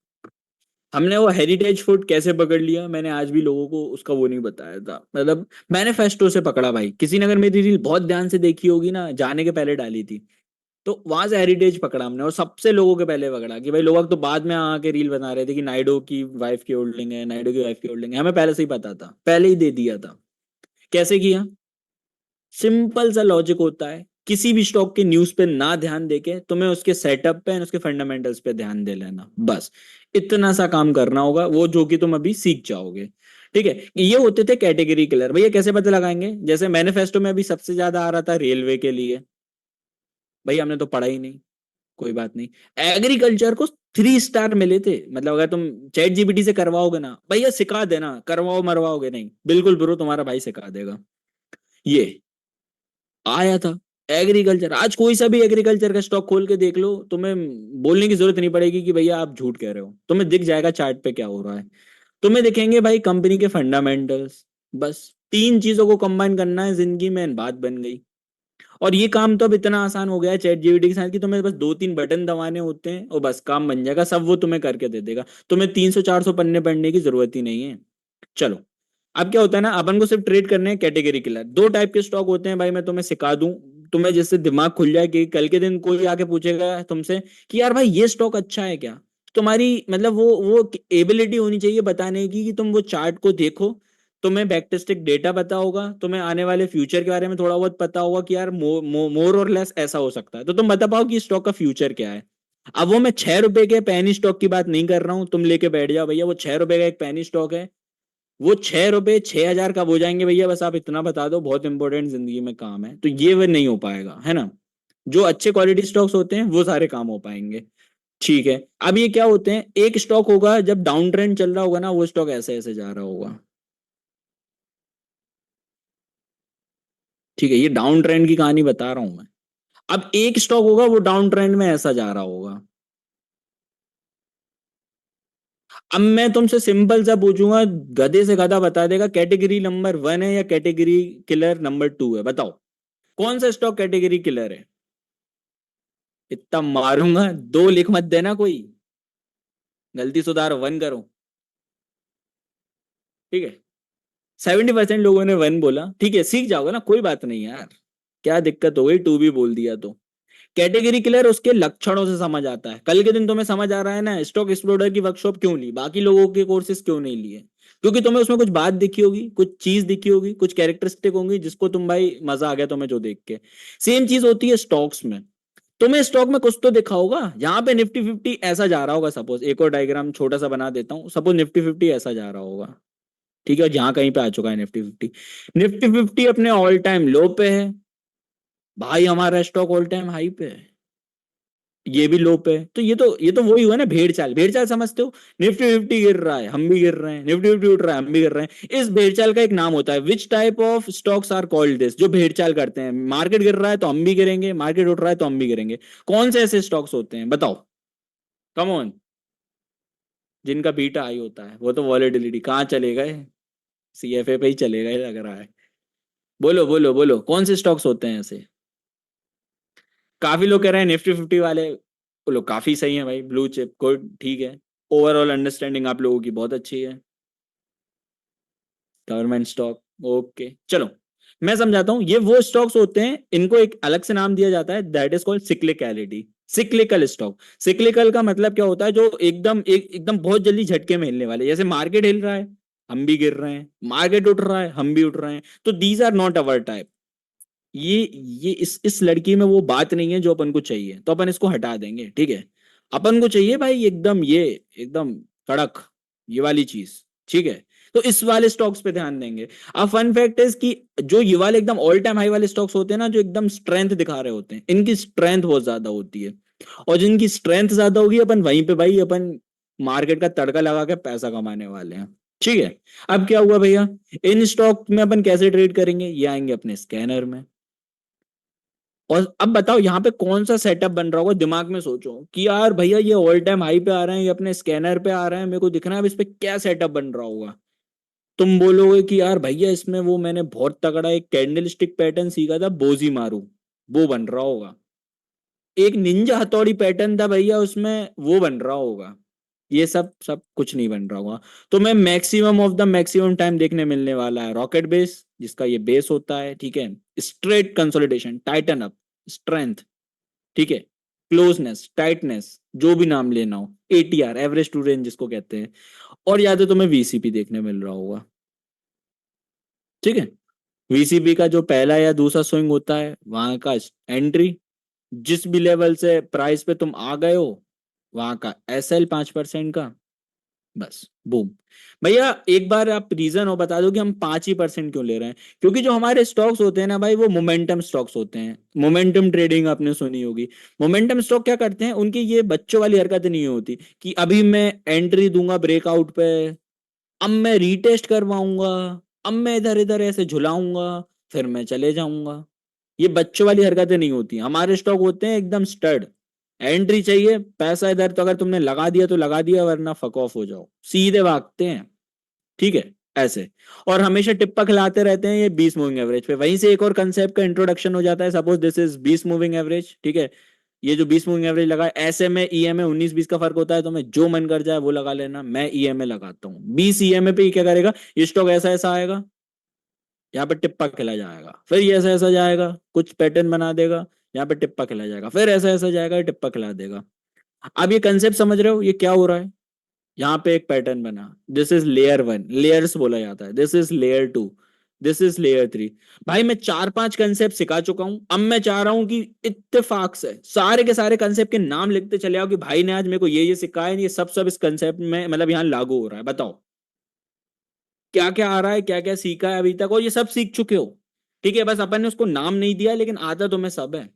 हमने वो हेरिटेज फूड कैसे पकड़ लिया, मैंने आज भी लोगों को उसका वो नहीं बताया था, मतलब मैनिफेस्टो से पकड़ा भाई। किसी ने अगर मेरी रील बहुत ध्यान से देखी होगी ना, जाने के पहले डाली थी, तो वहां से हेरिटेज पकड़ा हमने, और सबसे लोगों के पहले पकड़ा कि भाई लोग तो बाद में आके रील बना रहे थे कि नायडू की वाइफ की होल्डिंग है, नायडू की वाइफ की होल्डिंग है, हमें पहले से ही पता था, पहले ही दे दिया था। कैसे किया? सिंपल सा लॉजिक होता है, किसी भी स्टॉक के न्यूज पे ना ध्यान देके तुम्हें उसके सेटअप पे, उसके फंडामेंटल्स पे ध्यान दे लेना, बस इतना सा काम करना होगा, वो जो कि तुम अभी सीख जाओगे। ठीक है, ये होते थे कैटेगरी किलर। भैया कैसे पता लगाएंगे? जैसे मैनिफेस्टो में अभी सबसे ज्यादा आ रहा था रेलवे के लिए, भाई हमने तो पढ़ा ही नहीं, कोई बात नहीं। एग्रीकल्चर को 3 स्टार मिले थे, मतलब अगर तुम चैट जीपीटी से करवाओगे ना, भैया सिखा देना, करवाओ मरवाओगे नहीं, बिल्कुल ब्रो तुम्हारा भाई सिखा देगा। ये आया था एग्रीकल्चर, आज कोई सा भी एग्रीकल्चर का स्टॉक खोल के देख लो, तुम्हें बोलने की जरूरत नहीं पड़ेगी कि भैया आप झूठ कह रहे हो, तुम्हें दिख जाएगा चार्ट पे क्या हो रहा है। तुम्हें दिखेंगे भाई कंपनी के फंडामेंटल्स, बस 3 चीजों को कंबाइन करना है जिंदगी में, बात बन गई। और ये काम तो अब इतना आसान हो गया है चैट जीपीटी के साथ कि तुम्हें बस 2-3 बटन दबाने होते हैं और बस काम बन जाएगा, सब वो तुम्हें करके दे देगा, तुम्हें 300-400 पन्ने पढ़ने की जरूरत ही नहीं है। चलो, अब क्या होता है ना, अपन को सिर्फ ट्रेड करने हैं कैटेगरी किलर। 2 टाइप के स्टॉक होते हैं भाई, मैं तुम्हें सिखा दूं, तुम्हें जिससे दिमाग खुल जाए कि कल के दिन कोई आके पूछेगा तुमसे कि यार भाई ये स्टॉक अच्छा है क्या, तुम्हारी मतलब वो एबिलिटी होनी चाहिए बताने की कि तुम वो चार्ट को देखो, तुम्हें बैकटेस्टिक डेटा पता होगा, तुम्हें आने वाले फ्यूचर के बारे में थोड़ा बहुत पता होगा कि यार मोर और लेस ऐसा हो सकता है, तो तुम बता पाओ कि स्टॉक का फ्यूचर क्या है। अब वो मैं 6 रुपए के पैनी स्टॉक की बात नहीं कर रहा हूं, तुम लेके बैठ जाओ भैया वो 6 रुपए का एक पैनी स्टॉक है, वो 6 रुपए 6,000 कब हो जाएंगे भैया, बस आप इतना बता दो, बहुत इंपॉर्टेंट जिंदगी में काम है, तो ये वो नहीं हो पाएगा, है ना। जो अच्छे क्वालिटी स्टॉक्स होते हैं वो सारे काम हो पाएंगे। ठीक है, अब ये क्या होते हैं, एक स्टॉक होगा जब डाउन ट्रेंड चल रहा होगा ना, वो स्टॉक ऐसे ऐसे जा रहा होगा। ठीक है, ये डाउन ट्रेंड की कहानी बता रहा हूं मैं। अब एक स्टॉक होगा वो डाउन ट्रेंड में ऐसा जा रहा होगा। अब मैं तुमसे सिंपल सा पूछूंगा, गधे से गधा बता देगा कैटेगरी नंबर 1 है या कैटेगरी किलर नंबर 2 है, बताओ कौन सा स्टॉक कैटेगरी किलर है। इतना मारूंगा, 2 लिख मत देना कोई, गलती सुधारो, 1 करो। ठीक है, 70% लोगों ने 1 बोला, ठीक है सीख जाओगे ना, कोई बात नहीं यार, क्या दिक्कत हो गई, 2 भी बोल दिया तो। कैटेगरी किलर उसके लक्षणों से समझ आता है, कल के दिन तुम्हें समझ आ रहा है ना, स्टॉक एक्सप्लोरर की वर्कशॉप क्यों ली, बाकी लोगों के कोर्सेज क्यों नहीं लिए, क्योंकि तुम्हें उसमें कुछ बात दिखी होगी, कुछ चीज दिखी होगी, कुछ कैरेक्टरिस्टिक होंगी जिसको तुम भाई मजा आ गया तुम्हें जो देख के। सेम चीज होती है स्टॉक्स में, तुम्हें स्टॉक में कुछ तो दिखा होगा, यहाँ पे निफ्टी 50 ऐसा जा रहा होगा, सपोज एक और डायग्राम छोटा सा बना देता हूँ, सपोज निफ्टी 50 ऐसा जा रहा होगा। ठीक है, जहां कहीं पे आ चुका है निफ्टी 50, निफ्टी 50 अपने ऑल टाइम लो पे है, भाई हमारा स्टॉक ऑल टाइम हाई पे है, ये भी लो पे है, तो ये तो वही हुआ ना, भेड़ चाल, भेड़ चाल समझते हो, निफ्टी 50 गिर रहा है हम भी गिर रहे हैं, निफ्टी 50 उठ रहा है हम भी गिर रहे हैं, इस भेड़ चाल का एक नाम होता है, which type of stocks are called this, जो भेड़ चाल करते हैं, मार्केट गिर रहा है तो हम भी गिरेंगे, मार्केट उठ रहा है तो हम भी गिरेंगे। कौन से ऐसे स्टॉक्स होते हैं बताओ, कम ऑन, जिनका बीटा हाई होता है, वो तो वॉलेटिलिटी कहाँ चले गए, सीएफए पे ही चले गए लग रहा है। बोलो बोलो बोलो, कौन से स्टॉक्स होते हैं ऐसे? काफी लोग कह रहे हैं निफ्टी 50 वाले, बोलो काफी सही है भाई, ब्लू चिप गुड, ठीक है, ओवरऑल अंडरस्टैंडिंग आप लोगों की बहुत अच्छी है। गवर्नमेंट स्टॉक, ओके चलो, मैं समझाता हूँ, ये वो स्टॉक्स होते हैं, इनको एक अलग से नाम दिया जाता है, that is called cyclicality. Cyclical stock, cyclical का मतलब क्या होता है, जो एकदम बहुत जल्दी झटके में हिलने वाले, जैसे मार्केट हिल रहा है हम भी गिर रहे हैं, मार्केट उठ रहा है हम भी उठ रहे हैं, तो these are not our type. ये इस लड़की में वो बात नहीं है जो अपन को चाहिए, तो अपन इसको हटा देंगे, ठीक है। अपन को चाहिए भाई एकदम ये, एकदम कड़क, ये वाली चीज, ठीक है। तो इस वाले स्टॉक्स पे ध्यान देंगे। अब फन फैक्ट इज कि जो ये वाले एकदम ऑल टाइम हाई वाले स्टॉक्स होते हैं ना, जो एकदम स्ट्रेंथ दिखा रहे होते हैं, इनकी स्ट्रेंथ बहुत ज्यादा होती है, और जिनकी स्ट्रेंथ ज्यादा होगी अपन वहीं पे भाई अपन मार्केट का तड़का लगा के पैसा कमाने वाले हैं। ठीक है। अब क्या हुआ भैया, इन स्टॉक में अपन कैसे ट्रेड करेंगे, ये आएंगे अपने स्कैनर में। और अब बताओ यहाँ पे कौन सा सेटअप बन रहा होगा, दिमाग में सोचो कि यार भैया ये ऑल टाइम हाई पे आ रहे हैं, ये अपने स्कैनर पे आ रहे हैं, मेरे को दिख रहा है अब इस पे क्या सेटअप बन रहा होगा। तुम बोलोगे कि यार भैया इसमें वो मैंने बहुत तगड़ा एक कैंडल स्टिक पैटर्न सीखा था बोजी मारू, वो बन रहा होगा। एक निंजा हथौड़ी पैटर्न था भैया उसमें, वो बन रहा होगा। ये सब सब कुछ नहीं बन रहा होगा। तो मैं maximum of the maximum time देखने मिलने वाला है रॉकेट बेस, जिसका ये बेस होता है, ठीक है। Straight consolidation, Titan up, strength, ठीक है, क्लोजनेस, टाइटनेस, जो भी नाम लेना हो, एटीआर, एवरेज टू रेंज जिसको कहते हैं। और या तो तुम्हें वीसीपी देखने मिल रहा होगा, ठीक है। वीसीपी का जो पहला या दूसरा स्विंग होता है वहां का एंट्री, जिस भी लेवल से प्राइस पे तुम आ गए हो वहां का एसएल 5% का, बस बूम। भैया एक बार आप रीजन हो बता दो कि हम 5% क्यों ले रहे हैं। क्योंकि जो हमारे स्टॉक्स होते हैं ना भाई, वो मोमेंटम स्टॉक्स होते हैं। मोमेंटम ट्रेडिंग आपने सुनी होगी। मोमेंटम स्टॉक क्या करते हैं, उनकी ये बच्चों वाली हरकत नहीं होती कि अभी मैं एंट्री दूंगा ब्रेकआउट पे, अब मैं रीटेस्ट करवाऊंगा, अब मैं इधर इधर ऐसे झुलाऊंगा, फिर मैं चले जाऊंगा। ये बच्चों वाली हरकतें नहीं होती। हमारे स्टॉक होते हैं एकदम स्टड। एंट्री चाहिए, पैसा इधर तो अगर तुमने लगा दिया तो लगा दिया, वरना फक ऑफ हो जाओ, सीधे भागते हैं, ठीक है, ऐसे। और हमेशा टिप्पा खिलाते रहते हैं ये 20 मूविंग एवरेज पे। वहीं से एक और कंसेप्ट का इंट्रोडक्शन हो जाता है, suppose this is 20 moving average, ठीक है। ये जो 20 मूविंग एवरेज लगा है, ऐसे में ईएमए 19-20 का फर्क होता है, तो मैं जो मन कर जाए वो लगा लेना। मैं ईएमए लगाता हूँ 20 ईएमए पे, ये क्या करेगा, ये स्टॉक ऐसा ऐसा आएगा, यहाँ पे टिप्पा खिला जाएगा, फिर ये ऐसा ऐसा जाएगा, कुछ पैटर्न बना देगा, यहाँ पे टिप्पा खिला जाएगा, फिर ऐसा ऐसा जाएगा, टिप्पा खिला देगा। अब ये कंसेप्ट समझ रहे हो ये क्या हो रहा है। यहाँ पे एक पैटर्न बना, this is layer one, layers बोला जाता है, this is layer two, this is layer three. भाई मैं 4-5 कंसेप्ट सिखा चुका हूं, अब मैं चाह रहा हूं कि इत्तेफाक से सारे के सारे कंसेप्ट के नाम लिखते चले आओ कि भाई ने आज मेरे को ये सिखाया, ये सब सब इस कंसेप्ट में मतलब यहाँ लागू हो रहा है। बताओ क्या क्या आ रहा है, क्या क्या सीखा है अभी तक, और ये सब सीख चुके हो, ठीक है। बस अपन ने उसको नाम नहीं दिया, लेकिन आता तुम्हें सब है।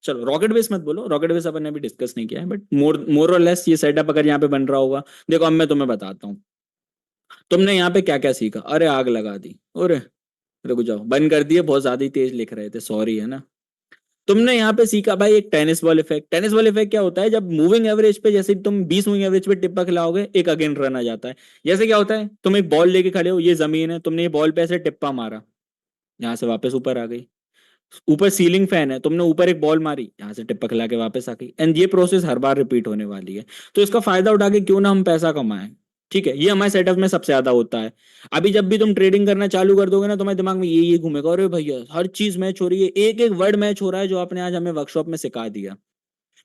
चलो रॉकेट बेस मत बोलो, रॉकेट बेस अपन ने अभी डिस्कस नहीं किया है, बट मोर मोर और लेस ये सेटअप अगर यहाँ पे बन रहा होगा। देखो अब मैं तुम्हें बताता हूँ, तुमने यहाँ पे क्या क्या सीखा। अरे आग लगा दी, अरे रुक जाओ, बंद कर दिए, बहुत ज्यादा ही तेज लिख रहे थे, सॉरी, है ना। तुमने यहाँ पे सीखा भाई एक tennis ball effect. Tennis ball effect क्या होता है, जब मूविंग एवरेज पे, जैसे तुम 20 मूविंग एवरेज पे टिप्पा खिलाओगे, एक अगेन रन आ जाता है। जैसे क्या होता है, तुम एक बॉल लेके खड़े हो, ये जमीन है, तुमने ये बॉल पे ऐसे टिप्पा मारा, यहाँ से वापस ऊपर आ गई। ऊपर सीलिंग फैन है, तुमने ऊपर एक बॉल मारी, यहाँ से टिप्पा खिला के वापस आ गई, एंड ये प्रोसेस हर बार रिपीट होने वाली है। तो इसका फायदा उठा के क्यों ना हम पैसा कमाएं, ठीक है। ये हमारे सेटअप में सबसे ज्यादा होता है। अभी जब भी तुम ट्रेडिंग करना चालू कर दोगे ना, तुम्हारे दिमाग में ये घूमेगा, अरे भैया हर चीज मैच हो रही है, एक एक वर्ड मैच हो रहा है जो आपने आज हमें वर्कशॉप में सिखा दिया।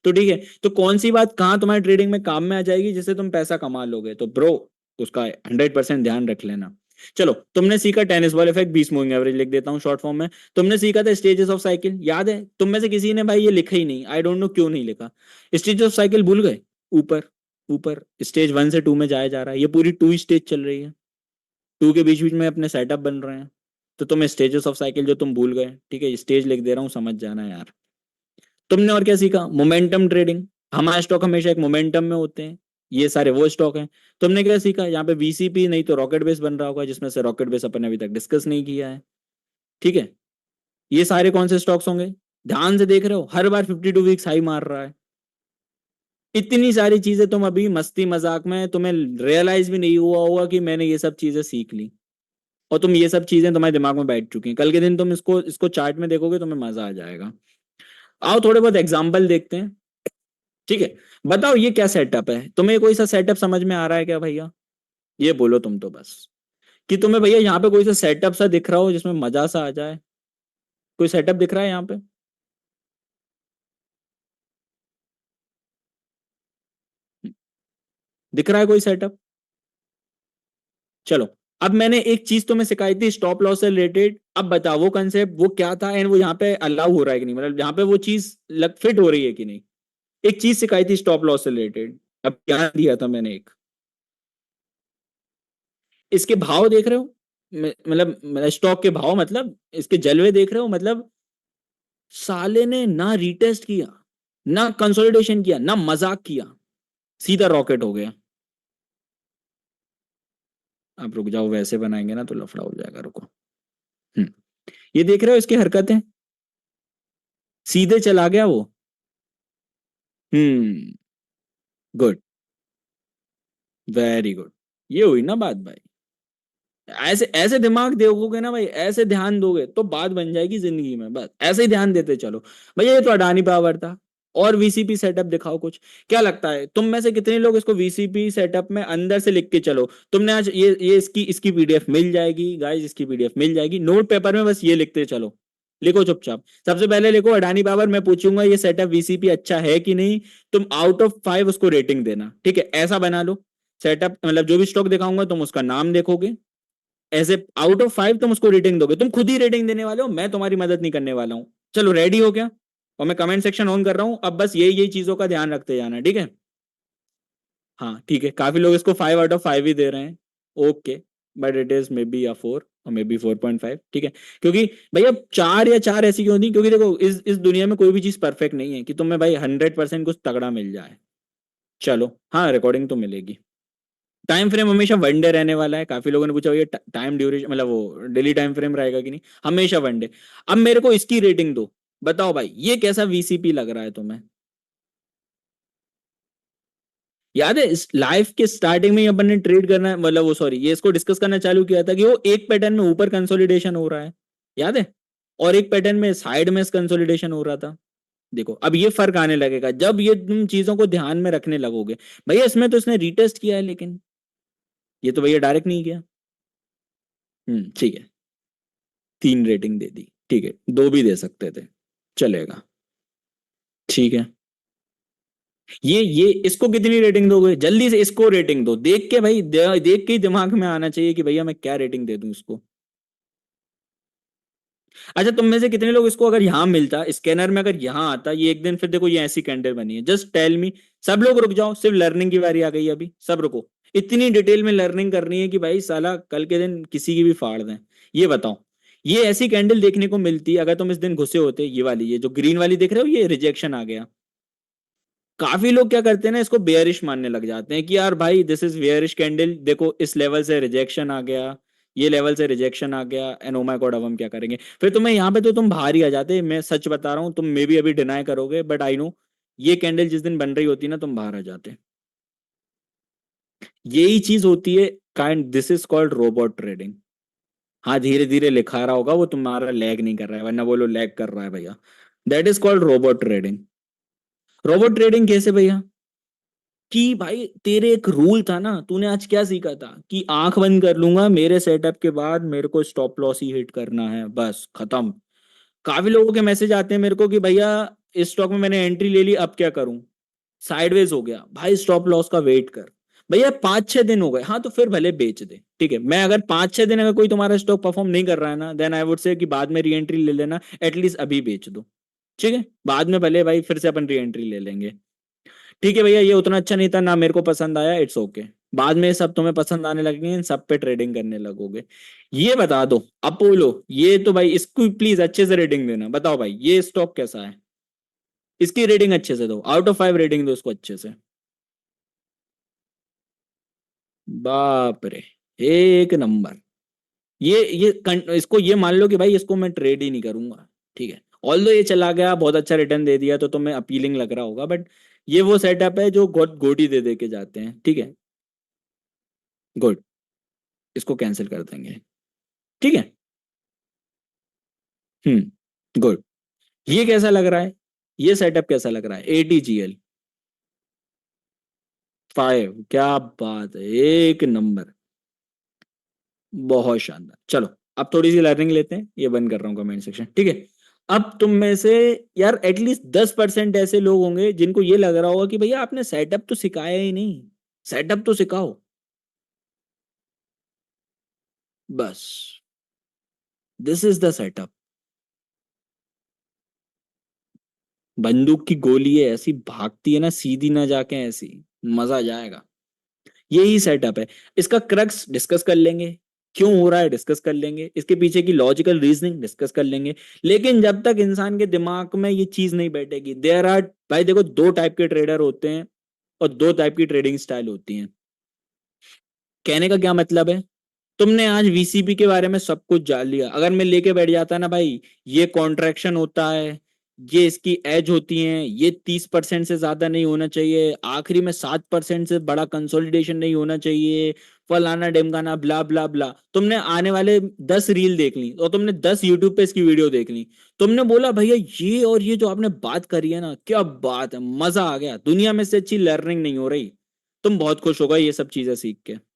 तो ठीक है, तो कौन सी बात कहाँ तुम्हारी ट्रेडिंग में काम में आ जाएगी जिससे तुम पैसा कमा लोगे, तो ब्रो उसका 100% ध्यान रख लेना। चलो तुमने सीखा tennis ball effect, 20 moving average लिख देता हूँ शॉर्ट फॉर्म में। तुमने सीखा था स्टेजेस ऑफ साइकिल, याद है तुम में से किसी ने भाई ये लिखा ही नहीं, आई डोंट नो क्यों नहीं लिखा। स्टेज ऑफ साइकिल भूल गए। ऊपर ऊपर स्टेज 1 से 2 में जाया जा रहा है, ये पूरी 2 स्टेज चल रही है, 2 के बीच बीच में अपने सेटअप बन रहे हैं। तो तुम स्टेजेस ऑफ साइकिल जो तुम भूल गए, ठीक है, स्टेज लिख दे रहा हूँ, समझ जाना यार। तुमने और क्या सीखा, मोमेंटम ट्रेडिंग। हमारे स्टॉक हमेशा एक मोमेंटम में होते हैं, ये सारे वो स्टॉक हैं। तुमने क्या सीखा, यहाँ पे वीसीपी नहीं तो रॉकेट बेस बन रहा होगा, जिसमें से रॉकेट बेस अपन ने अभी तक डिस्कस नहीं किया है, ठीक है। ये सारे कौन से स्टॉक्स होंगे, ध्यान से देख रहे हो, हर बार 52 वीक्स हाई मार रहा है। इतनी सारी चीजें तुम अभी मस्ती मजाक में, तुम्हें रियलाइज भी नहीं हुआ होगा कि मैंने ये सब चीजें सीख ली, और तुम ये सब चीजें तुम्हारे दिमाग में बैठ चुकी हैं। कल के दिन तुम इसको इसको चार्ट में देखोगे, तुम्हें मजा आ जाएगा। आओ थोड़े बहुत एग्जाम्पल देखते हैं, ठीक है। बताओ ये क्या सेटअप है, तुम्हें कोई सा सेटअप समझ में आ रहा है क्या भैया, ये बोलो तुम तो बस, कि तुम्हें भैया यहाँ पे कोई सा सेटअप सा दिख रहा हो जिसमें मजा सा आ जाए। कोई सेटअप दिख रहा है यहाँ पे, दिख रहा है कोई सेटअप। चलो अब मैंने एक चीज तुम्हें सिखाई थी स्टॉप लॉस से रिलेटेड, अब बताओ वो कंसेप्ट वो क्या था, एंड वो यहाँ पे अलाउ हो रहा है कि नहीं, मतलब यहाँ पे वो चीज लग फिट हो रही है कि नहीं। एक चीज सिखाई थी स्टॉप लॉस से रिलेटेड, अब क्या दिया था मैंने एक, इसके भाव देख रहे हो, मतलब स्टॉक के भाव, मतलब इसके जलवे देख रहे हो, मतलब साले ने ना रीटेस्ट किया, ना कंसोलिडेशन किया, ना मजाक किया, सीधा रॉकेट हो गया। आप रुक जाओ, वैसे बनाएंगे ना तो लफड़ा हो जाएगा, रुको। हम्म। ये देख रहे हो इसकी हरकतें, सीधे चला गया वो। हम्म। गुड। Very good. ये हुई ना बात भाई। ऐसे ऐसे दिमाग देखोगे ना भाई, ऐसे ध्यान दोगे तो बात बन जाएगी जिंदगी में, बस ऐसे ही ध्यान देते चलो। भैया ये तो अडानी पावर था। और वीसीपी सेटअप दिखाओ कुछ। क्या लगता है तुम में से कितने लोग इसको वीसीपी सेटअप में अंदर से लिख के चलो? तुमने आज ये इसकी इसकी पीडीएफ मिल जाएगी गाइस, इसकी पीडीएफ मिल जाएगी, नोट पेपर में बस ये लिखते चलो। लिखो चुपचाप, सबसे पहले लिखो अडानी पावर, मैं पूछूंगा ये सेटअप वीसीपी अच्छा है कि नहीं। तुम आउट ऑफ 5 उसको रेटिंग देना, ठीक है? ऐसा बना लो। सेटअप मतलब जो भी स्टॉक दिखाऊंगा तुम उसका नाम देखोगे, ऐसे आउट ऑफ 5 तुम उसको रेटिंग दोगे, तुम खुद ही रेटिंग देने वाले हो, मैं तुम्हारी मदद नहीं करने वाला हूं। चलो रेडी हो क्या? और मैं कमेंट सेक्शन ऑन कर रहा हूं, अब बस यही यही चीजों का ध्यान रखते जाना, ठीक है? हाँ ठीक है, काफी लोग इसको 5 आउट ऑफ 5 ही दे रहे हैं। Okay. But it is may be 4 और मे बी 4.5, ठीक है? क्योंकि भैया 4 या 4 ऐसी क्यों नहीं, क्योंकि देखो इस दुनिया में कोई भी चीज परफेक्ट नहीं है कि तुम्हें भाई 100% कुछ तगड़ा मिल जाए। चलो हाँ, रिकॉर्डिंग तो मिलेगी। टाइम फ्रेम हमेशा 1 डे रहने वाला है। काफी लोगों ने पूछा ये टाइम ड्यूरेशन मतलब वो डेली टाइम फ्रेम रहेगा कि नहीं, हमेशा 1 डे। अब मेरे को इसकी रेटिंग दो। बताओ भाई ये कैसा वीसीपी लग रहा है तुम्हें? याद है इस लाइफ के स्टार्टिंग में ही अपन ने ट्रेड करना मतलब वो सॉरी ये इसको डिस्कस करना चालू किया था कि वो एक पैटर्न में ऊपर कंसोलिडेशन हो रहा है, याद है? और एक पैटर्न में साइड में कंसोलिडेशन हो रहा था। देखो अब ये फर्क आने लगेगा जब ये तुम चीजों को ध्यान में रखने लगोगे। भैया इसमें तो इसने रीटेस्ट किया है, लेकिन ये तो भैया डायरेक्ट नहीं किया। ठीक है। 3 रेटिंग दे दी, ठीक है, 2 भी दे सकते थे, चलेगा। ठीक है। ये इसको कितनी रेटिंग दोगे? जल्दी से इसको रेटिंग दो, देख के भाई, देख के ही दिमाग में आना चाहिए कि भैया मैं क्या रेटिंग दे दूं इसको। अच्छा तुम में से कितने लोग इसको अगर यहां मिलता स्कैनर में, अगर यहां आता ये एक दिन, फिर देखो ये ऐसी कैंडल बनी है, जस्ट टेल मी। सब लोग रुक जाओ, सिर्फ लर्निंग की बारी आ गई है अभी, सब रुको। इतनी डिटेल में लर्निंग करनी है कि भाई साला कल के दिन किसी की भी फाड़ दें। ये बताओ, ये ऐसी कैंडल देखने को मिलती अगर तुम इस दिन घुसे होते, ये वाली, ये जो ग्रीन वाली देख रहे हो, ये रिजेक्शन आ गया। काफी लोग क्या करते हैं ना, इसको बेयरिश मानने लग जाते हैं कि यार भाई दिस इज बेयरिश कैंडल, देखो इस लेवल से रिजेक्शन आ गया, ये लेवल से रिजेक्शन आ गया, एंड ओ माय गॉड अब हम क्या करेंगे? फिर तुम्हें यहाँ पे तो तुम बाहर ही आ जाते, मैं सच बता रहा हूँ, तुम मे भी अभी डिनाई करोगे बट आई नो, ये कैंडल जिस दिन बन रही होती ना तुम बाहर आ जाते। यही चीज होती है kind, this is called robot trading. हाँ धीरे धीरे लिखा रहा होगा वो, तुम्हारा लैग नहीं कर रहा है, वरना बोलो लैग कर रहा है भैया। That is called robot trading. Robot trading कैसे भैया? कि भाई तेरे एक रूल था ना, तूने आज क्या सीखा था कि आंख बंद कर लूंगा, मेरे सेटअप के बाद मेरे को स्टॉप लॉस ही हिट करना है, बस खत्म। काफी लोगों के मैसेज आते हैं मेरे को कि भैया इस स्टॉक में मैंने एंट्री ले ली, अब क्या करूं? साइडवेज हो गया भाई, स्टॉप लॉस का वेट कर। भैया 5-6 दिन हो गए, हाँ तो फिर भले बेच दे, ठीक है? मैं अगर 5-6 दिन अगर कोई तुम्हारा स्टॉक परफॉर्म नहीं कर रहा है ना, देन आई वुड से कि बाद में री एंट्री ले लेना, एटलीस्ट अभी बेच दो। ठीक है, बाद में भले भाई फिर से अपन री एंट्री ले लेंगे। ठीक है भैया, ये उतना अच्छा नहीं था ना, मेरे को पसंद आया, इट्स ओके। बाद में सब तुम्हें पसंद आने लगेंगे, इन सब पे ट्रेडिंग करने लगोगे। ये बता दो अपोलो, ये तो भाई इसको प्लीज अच्छे से रेटिंग देना, बताओ भाई ये स्टॉक कैसा है? इसकी रेटिंग अच्छे से दो, आउट ऑफ 5 रेटिंग दो इसको अच्छे से। बाप रे, एक नंबर। इसको ये मान लो कि भाई इसको मैं ट्रेड ही नहीं करूंगा, ठीक है? ऑल्दो ये चला गया, बहुत अच्छा रिटर्न दे दिया तो तुम्हें अपीलिंग लग रहा होगा, बट ये वो सेटअप है जो गोटी दे दे के जाते हैं, ठीक है? गुड। इसको कैंसिल कर देंगे, ठीक है? गुड। ये कैसा लग रहा है? ये सेटअप कैसा लग रहा है? ATGL 5, क्या बात है, एक नंबर। बहुत शानदार। चलो अब थोड़ी सी लर्निंग लेते हैं, ये बंद कर रहा हूँ कमेंट सेक्शन, ठीक है? अब तुम में से यार एटलीस्ट 10% ऐसे लोग होंगे जिनको ये लग रहा होगा कि भैया आपने सेटअप तो सिखाया ही नहीं, सेटअप तो सिखाओ। बस, दिस इज द सेटअप। बंदूक की गोली है, ऐसी भागती है ना, सीधी ना जाके ऐसी, मजा आ जाएगा। यही सेटअप है। इसका क्रक्स डिस्कस कर लेंगे, क्यों हो रहा है डिस्कस कर लेंगे, इसके पीछे की लॉजिकल रीजनिंग डिस्कस कर लेंगे। लेकिन जब तक इंसान के दिमाग में ये चीज नहीं बैठेगी, देयर आर भाई देखो 2 टाइप के ट्रेडर होते हैं और 2 टाइप की ट्रेडिंग स्टाइल होती है। कहने का क्या मतलब है? तुमने आज वीसीपी के बारे में सब कुछ जान लिया। अगर मैं लेके बैठ जाता ना भाई, ये कॉन्ट्रैक्शन होता है, ये इसकी एज होती है, ये 30% से ज्यादा नहीं होना चाहिए, आखिरी में 7% से बड़ा कंसोलिडेशन नहीं होना चाहिए, फलाना ढिमकाना ब्ला ब्ला ब्ला, तुमने आने वाले 10 रील देख ली और तुमने 10 यूट्यूब पे इसकी वीडियो देख ली, तुमने बोला भैया ये और ये जो आपने बात करी है ना, क्या बात है, मजा आ गया, दुनिया में से अच्छी लर्निंग नहीं हो रही। तुम बहुत खुश होगा ये सब चीजें सीख के।